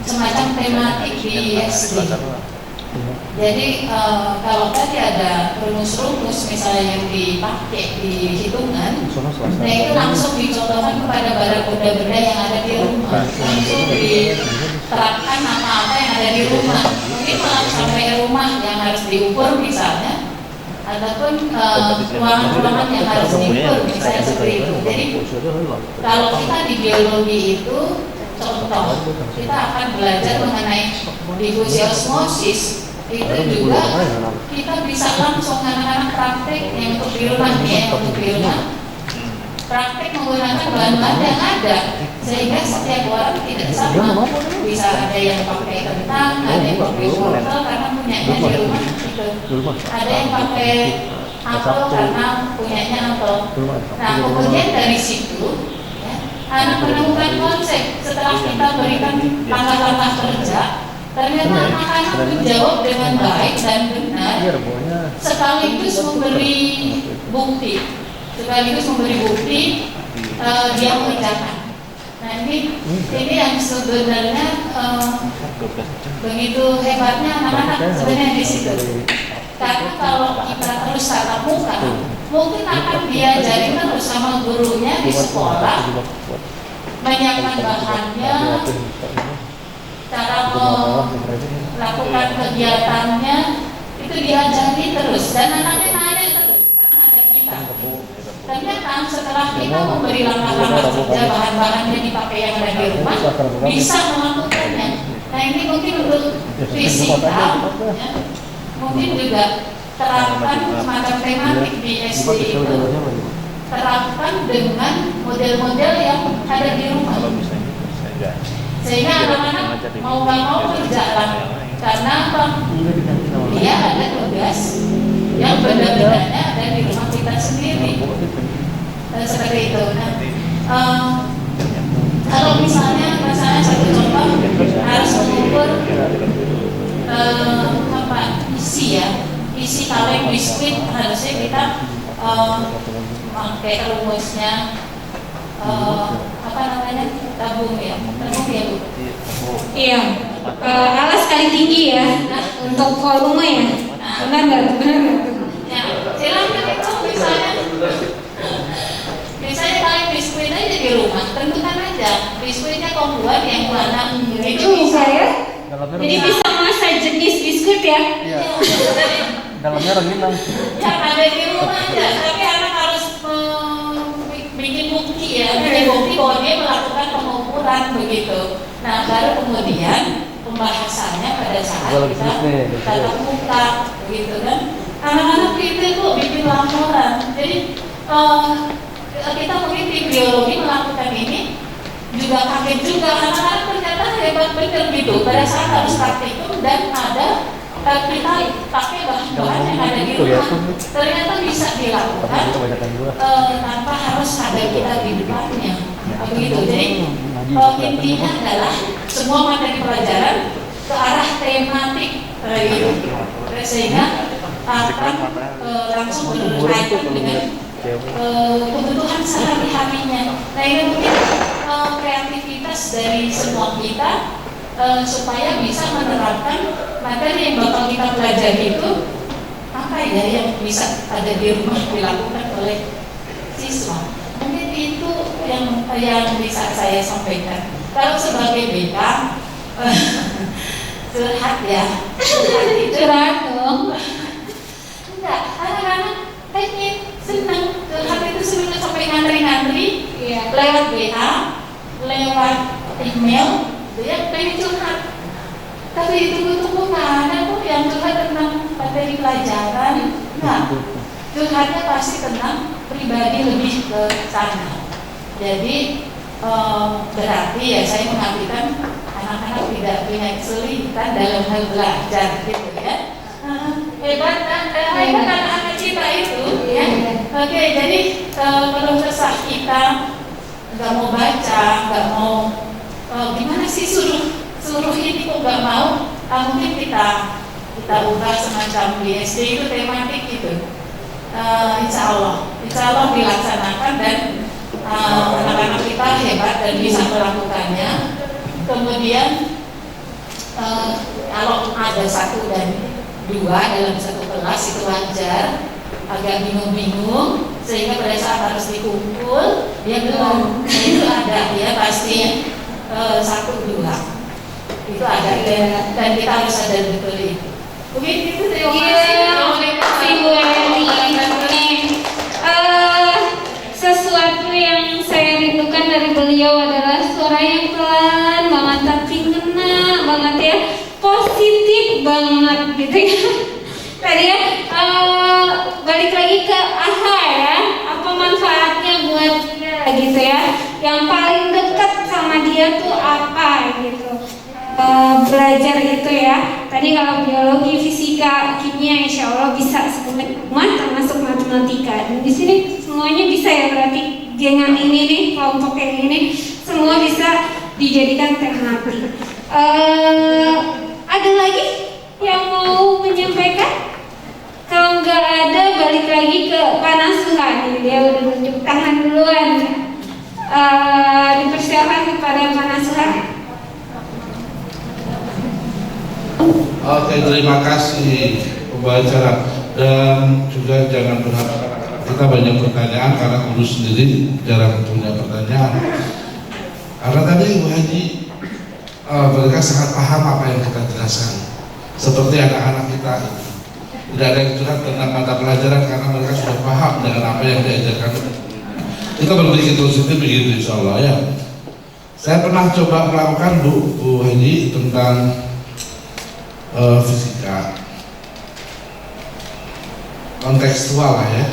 semacam tematik di SD. Jadi kalau tadi ada rumus-rumus misalnya yang dipakai di hitungan, nah itu langsung dicontohkan kepada benda-benda yang ada di rumah, langsung diterapkan apa-apa yang ada di rumah. Mungkin malah sampai rumah yang harus diukur misalnya, ataupun ruangan-ruangan yang harus diukur misalnya seperti itu. Jadi kalau kita di biologi itu contoh, kita akan belajar mengenai difusi osmosis. Itu juga kita bisa langsung anak-anak praktek yang untuk di rumah nih, untuk di rumah praktek menggunakan bahan-bahan yang ada, sehingga setiap orang tidak sama. Bisa ada yang pakai kentang, ada yang pakai wortel karena punyanya di rumah itu, ada yang pakai apel karena punyanya apel. Nah kemudian dari situ ya, anak menemukan konsep. Setelah kita berikan langkah-langkah kerja, ternyata anak-anak menjawab dengan baik dan benar, sekaligus memberi bukti, dia mengerjakan. Nah ini yang sebenarnya begitu hebatnya anak-anak sebenarnya di situ. Karena kalau kita terus tatap muka, mungkin akan diajari terus sama gurunya di sekolah, menyiapkan bahannya, cara melakukan kegiatannya, itu diajari terus, dan anaknya nanya terus karena ada kita. Ternyata setelah kita memberi langkah-langkah kerja, bahan-bahan yang dipakai yang ada di rumah, bisa melakukannya. Nah ini mungkin untuk fisika ya, mungkin juga terapkan semacam tematik di SD itu, terapkan dengan model-model yang ada di rumah, sehingga anak-anak mau nggak mau berjalan. Karena apa? Dia ada tugas yang benar-benarnya ada di rumah kita sendiri. Seperti itu. Nah, kalau misalnya satu contoh harus mengukur isi kaleng biskuit, harusnya kita pakai rumusnya tabung ya Bu. Iya, alas kali tinggi ya, untuk volume ya. Benar nggak? Ya, silakan itu misalnya kalian biskuit aja di rumah, tentukan aja biskuitnya kombuan yang mana. Itu bisa ya. Jadi bisa masa jenis biskuit ya. Iya. Dalamnya rengginang. Yang ada di rumah aja, tapi anak harus bikin bukti ya, bikin bukti bahwa dia melakukan pengukuran begitu. Nah baru kemudian pembahasannya pada saat kita tatap muka begitu kan. Anak-anak itu kok bikin laporan. Jadi kita mungkin di biologi melakukan ini juga kaget juga, anak-anak ternyata hebat bener gitu. Pada saat harus praktikum dan ada kita pakai bahan-bahan yang ada di rumah, ternyata bisa dilakukan tanpa harus ada kita di depannya begitu. Jadi intinya adalah semua materi pelajaran ke arah tematik gitu, sehingga akan langsung berkaitan dengan kebutuhan sehari-harinya. Nah ini mungkin kreativitas dari semua kita supaya bisa menerapkan materi yang bakal kita pelajari itu apa ya yang bisa ada di rumah dilakukan oleh siswa. Mungkin itu yang bisa saya sampaikan. Kalau sebagai BK curhat ya, curhat dong. Enggak, anak-anak pengen seneng curhat itu seneng sampai ngantri-ngantri lewat WA, lewat email, dia pengen curhat. Tapi ditunggu-tunggu mana kok yang curhat tentang materi pelajaran? Enggak, curhatnya pasti tentang pribadi lebih ke sana. Jadi berarti ya saya mengartikan anak-anak tidak punya kesulitan dalam hal belajar gitu ya. Hebat anak-anak kita itu ya. Oke, jadi kalau kesah kita nggak mau baca, nggak mau gimana sih suruh ini kok nggak mau, mungkin kita ubah semacam di SD itu tematik gitu. Insya Allah dilaksanakan dan anak-anak kita hebat dan bisa melakukannya. Kemudian kalau ada 1 dan 2 dalam satu kelas itu wajar, agak bingung-bingung sehingga pada saat harus dikumpul dia belum, itu ada dia pasti 1, 2 itu ada dan kita harus sadar betul itu. Mungkin itu terima kasih Bu Eni. Sesuatu yang saya rindukan dari beliau adalah suara yang pelan banget tapi ngena banget ya, positif banget gitu ya. Tadi ya balik lagi ke AHA ya, apa manfaatnya buat dia gitu ya, yang paling dekat sama dia tuh apa gitu. Belajar itu ya. Tadi kalau biologi, fisika, kimia, insya Allah bisa semua termasuk matematika. Dan di sini semuanya bisa ya, berarti gengan ini nih, kelompok yang ini semua bisa dijadikan tematik. Ada lagi yang mau menyampaikan? Kalau nggak ada, balik lagi ke Pak Nasuha. Dia udah tunjuk tangan duluan. Dipersilakan kepada Pak Nasuha. Oke, terima kasih pembicara, dan juga jangan berharap kita banyak pertanyaan karena guru sendiri jarang punya pertanyaan. Karena tadi Ibu Haji mereka sangat paham apa yang kita jelaskan. Seperti anak-anak kita tidak ada yang curhat tentang mata pelajaran karena mereka sudah paham dengan apa yang diajarkan. Kita berpikir positif begitu insya Allah ya. Saya pernah coba melakukan Bu Haji tentang fisika kontekstual lah ya.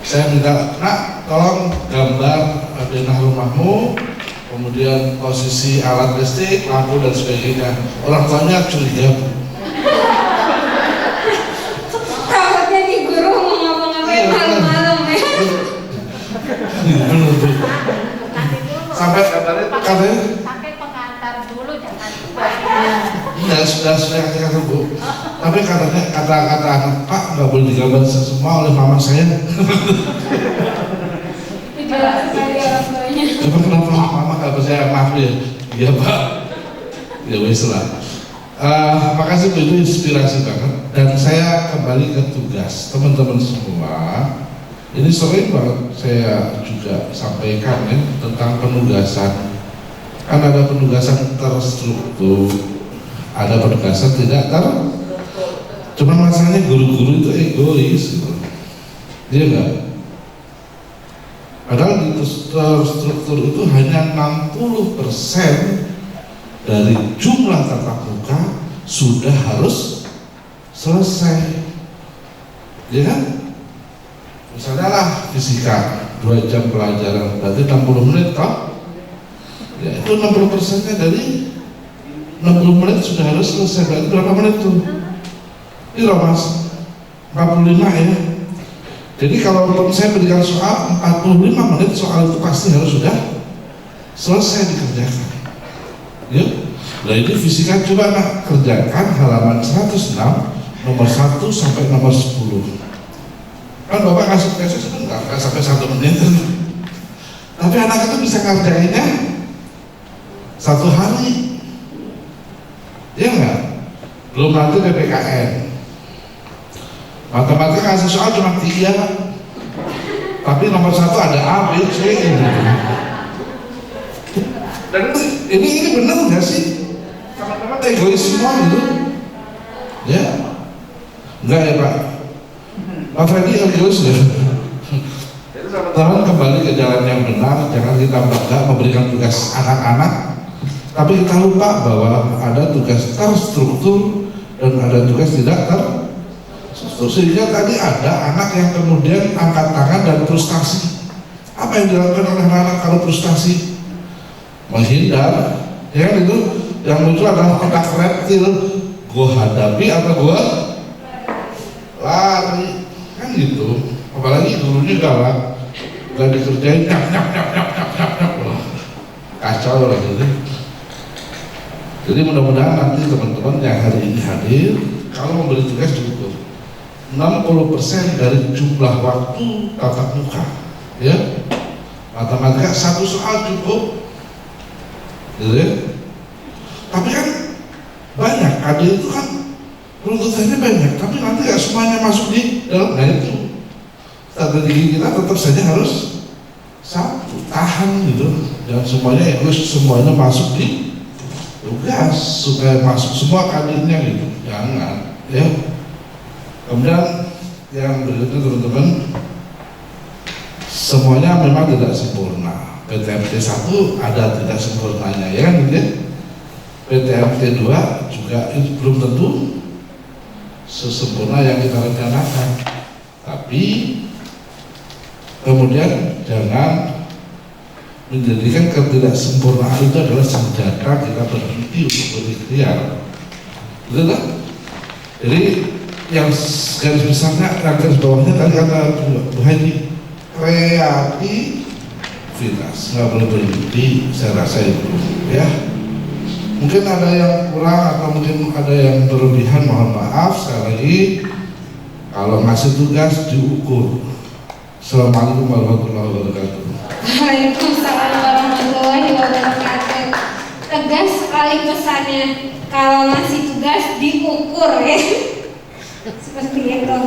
Saya minta, nak tolong gambar denah rumahmu, kemudian posisi alat listrik, lampu dan sebagainya. Orang tuanya curiga. Takutnya di guru mau ngapa-ngapain malam-malam ya. Sampai katanya Pakai pengantar dulu, jangan ya sudah kata Bu. Tapi katanya kata anak Pak nggak boleh digambar semua oleh mama saya. Coba kenapa mama nggak percaya, maaf ya? Iya Pak. Ya wes lah. Makasih Bu, itu inspirasi banget. Dan saya kembali ke tugas teman-teman semua. Ini sering banget saya juga sampaikan ya, tentang penugasan. Kan ada penugasan terstruktur, ada penugasan tidak cuma masalahnya guru-guru itu egois gitu. Dia enggak. Padahal di terstruktur itu hanya 60% dari jumlah tatap muka sudah harus selesai. Ya kan? Misalnya lah fisika 2 jam pelajaran berarti 60 menit toh? Ya itu 60%-nya dari 60 menit sudah harus selesai. Berarti berapa menit tuh? Ini loh Mas, 45 ya. Jadi kalau saya berikan soal 45 menit, soal itu pasti harus sudah selesai dikerjakan. Ya. Nah ini fisika coba nak kerjakan halaman 106 nomor 1 sampai nomor 10. Kan Bapak kasih sebentar, kan sampai 1 menit. Tapi anak itu bisa ngerjainnya 1 hari. Ya enggak? Belum nanti PPKN. Matematika kasih soal cuma 3. Tapi nomor 1 ada A, B, C gitu. Dan ini benar nggak sih? Teman-teman egois semua gitu. Ya? Enggak ya Pak? Pak Freddy egois ya. Jadi teman-teman kembali ke jalan yang benar, jangan kita bangga memberikan tugas anak-anak, tapi kita lupa bahwa ada tugas terstruktur dan ada tugas tidak terstruktur. Sehingga tadi ada anak yang kemudian angkat tangan dan frustasi. Apa yang dilakukan oleh anak kalau frustasi? Menghindar, ya kan itu yang muncul adalah otak reptil, gue hadapi atau gue lari, kan gitu. Apalagi gurunya galak, gak dikerjain, nyap, kacau lah gitu. Jadi mudah-mudahan nanti teman-teman yang hari ini hadir, kalau memberi tugas cukup 60% dari jumlah waktu tatap muka, ya. Matematika satu soal cukup, gitu ya. Tapi kan banyak, adik itu kan runtutannya banyak, tapi nanti gak semuanya masuk di dalam. Nah itu strategi kita tetap saja harus satu, tahan gitu, dan semuanya egois, semuanya masuk di tugas supaya masuk semua kadirnya gitu, jangan ya. Kemudian yang berikutnya teman-teman, semuanya memang tidak sempurna. PTMT 1 ada tidak sempurnanya, ya kan gitu ya. PTMT 2 juga itu belum tentu sesempurna yang kita rencanakan. Tapi kemudian jangan menjadikan ketidaksempurnaan itu adalah senjata kita berhenti untuk berikhtiar. Betul tak? Jadi yang garis besarnya, yang garis bawahnya tadi kata Bu Haji, kreativitas nggak boleh berhenti, saya rasa itu ya. Mungkin ada yang kurang atau mungkin ada yang berlebihan, mohon maaf. Sekali lagi, kalau ngasih tugas diukur. Assalamualaikum warahmatullahi wabarakatuh. Waalaikumsalam warahmatullahi wabarakatuh. Tegas sekali pesannya, kalau ngasih tugas diukur ya. Seperti itu.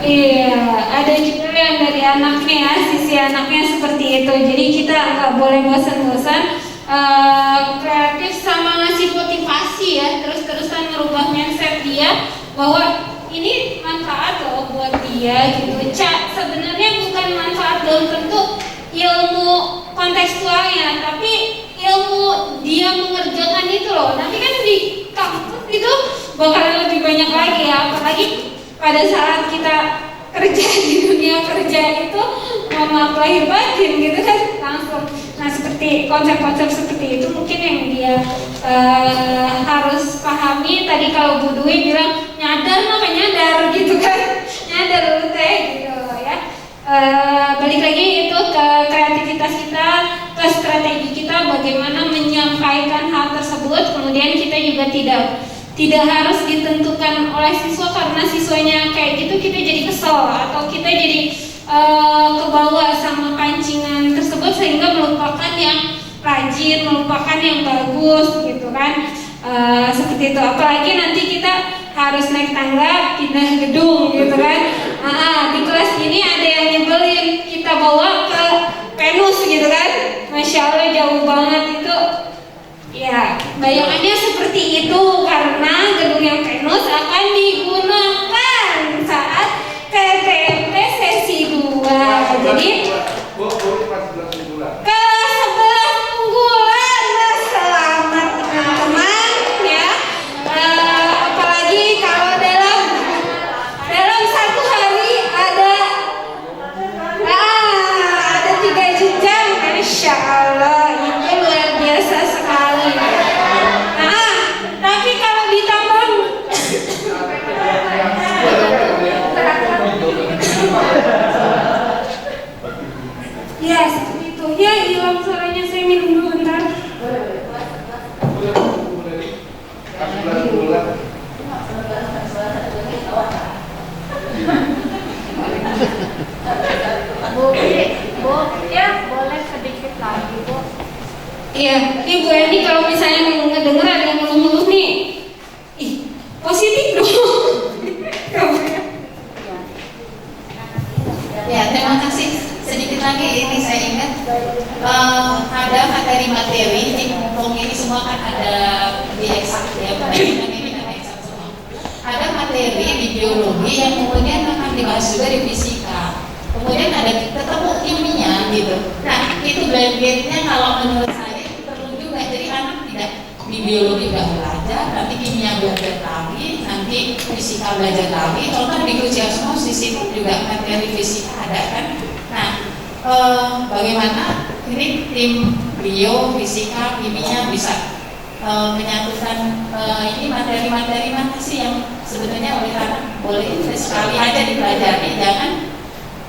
Iya, ada juga yang dari anaknya ya, sisi anaknya seperti itu. Jadi kita nggak boleh bosan-bosan, kreatif sama ngasih motivasi ya, terus-terusan merubah mindset dia bahwa ini manfaat loh buat dia gitu. Sebenarnya bukan manfaat dalam bentuk ilmu kontekstualnya, tapi ilmu dia mengerjakan itu loh. Nanti kan di kampus itu bakalan lebih banyak lagi ya, apalagi pada saat kita kerja di dunia kerja itu, mohon maaf lahir batin gitu kan, langsung. Nah seperti konsep-konsep seperti itu mungkin yang dia harus pahami. Tadi kalau Bu Dwi bilang nyadar maka nyadar gitu kan, nyadar dulu teh gitu ya. Balik lagi itu ke kreativitas kita, ke strategi kita bagaimana menyampaikan hal tersebut. Kemudian kita juga tidak harus ditentukan oleh siswa, karena siswanya kayak gitu kita jadi kesel atau kita jadi kebawa sama pancingan tersebut sehingga melupakan yang rajin, melupakan yang bagus gitu kan. Seperti itu. Apalagi nanti kita harus naik tangga pindah gedung gitu kan. Di kelas ini ada yang nyebelin, kita bawa ke penus gitu kan. Masya Allah jauh banget itu. Ya, bayangannya seperti itu karena gedung yang penus akan digunakan saat PTMT sesi 2. Jadi kelas 11 unggulan, selamat teman-teman ya. Apalagi kalau dalam satu hari ada 3 jenjang, Masya Allah itu luar biasa sekali. Tapi kalau ditambah ya seperti itu ya, hilang suaranya, saya minum dulu bentar. Bu, ya boleh sedikit lagi Bu. Iya, Bu Eni kalau misalnya ngedenger ada yang ngeluh-ngeluh nih, positif dong. Ya, terima kasih. Sedikit lagi ini saya ingat ada materi-materi di mumpung ini semua kan ada di eksak ya, kebanyakan ini kan ada materi di biologi yang kemudian akan dibahas juga di fisika. Kemudian ada ketemu kimia gitu. Nah, itu blend-blendnya kalau menurut saya perlu juga. Jadi anak tidak di biologi nggak belajar, nanti kimia belajar lagi, nanti fisika belajar lagi. Kalau di Kuciasmos di situ juga materi fisika ada kan. Nah, bagaimana ini tim bio, fisika, kimia bisa menyatukan ini materi-materi mana sih yang sebenarnya oleh anak boleh sekali aja dipelajari, jangan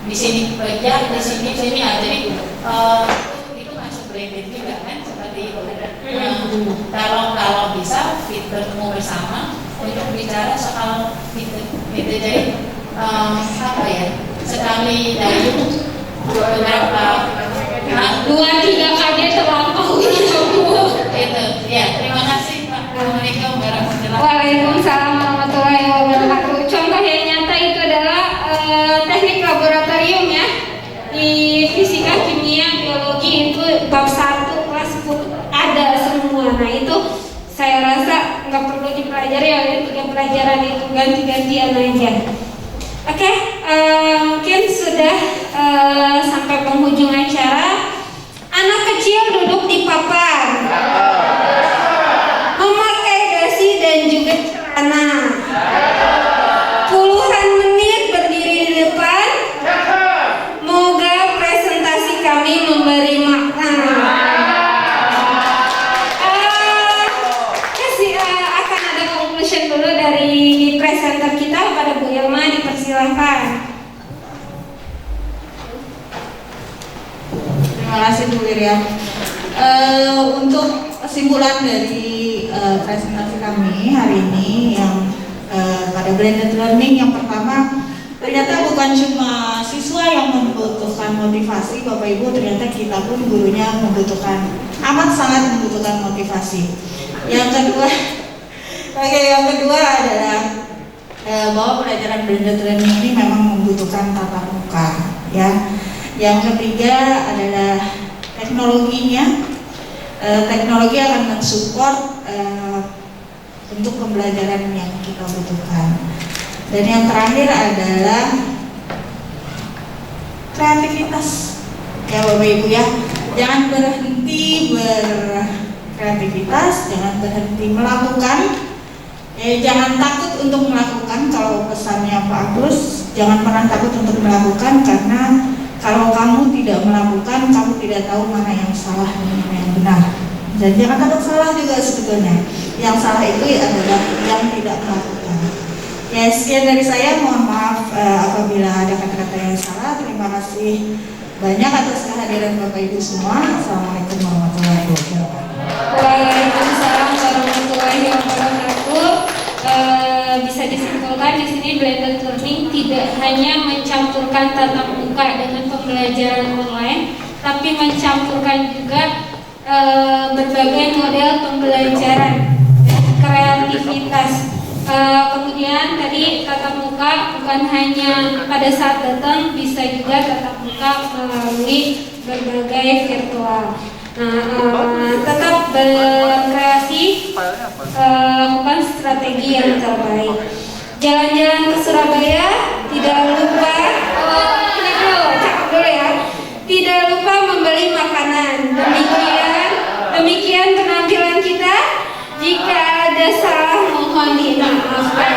di sini kerja, di sini jadi itu masuk blended juga kan seperti itu. Kalau bisa bertemu bersama untuk bicara soal itu jadi apa ya, sekali dayung beberapa 2-3 kali terlampau. Itu ya, terima kasih Pak. Assalamualaikum warahmatullahi wabarakatuh. Waalaikumsalam warahmatullahi wabarakatuh. Contoh yang nyata itu adalah teknik laboratorium ya. Di fisika, kimia, biologi itu bab 1 kelas 10 ada semua. Nah itu saya rasa nggak perlu dipelajari oleh 3 pelajaran itu, ganti-gantian aja. Oke, mungkin sudah sampai penghujung acara. Anak kecil duduk di papan, memakai dasi dan juga celana, puluhan menit berdiri di depan. Moga presentasi kami memberi makna. Akan ada conclusion dulu dari presenter kita pada Bu Ilma, dipersilahkan. Terima kasih Bu Iriam. Untuk kesimpulan dari presentasi kami hari ini yang pada blended learning, yang pertama ternyata bukan cuma siswa yang membutuhkan motivasi, Bapak Ibu, ternyata kita pun gurunya amat sangat membutuhkan motivasi. Yang kedua adalah bahwa pelajaran blended learning ini memang membutuhkan tatap muka ya. Yang ketiga adalah teknologinya. Teknologi akan mensupport untuk pembelajaran yang kita butuhkan. Dan yang terakhir adalah kreativitas. Ya Bapak Ibu ya, jangan berhenti berkreativitas, jangan berhenti melakukan. Jangan takut untuk melakukan. Kalau pesannya Pak Agus, jangan pernah takut untuk melakukan, karena kalau kamu tidak melakukan, kamu tidak tahu mana yang salah dan mana yang benar. Dan jangan takut salah juga sebetulnya. Yang salah itu adalah yang tidak melakukan. Ya, sekian dari saya. Mohon maaf apabila ada kata-kata yang salah. Terima kasih banyak atas kehadiran Bapak Ibu semua. Assalamualaikum warahmatullahi wabarakatuh. Waalaikumsalam warahmatullahi wabarakatuh. Bisa disimpulkan di sini blended learning tidak hanya mencampurkan tatap muka dengan pembelajaran online, tapi mencampurkan juga berbagai model pembelajaran dan kreativitas. Kemudian tadi tatap muka bukan hanya pada saat datang, bisa juga tatap muka melalui berbagai virtual. Tetap berkreasi, lakukan strategi yang terbaik. Jalan-jalan ke Surabaya, tidak lupa cakap dulu ya. Tidak lupa membeli makanan. Demikian penampilan kita. Jika ada salah mohon dimaafkan.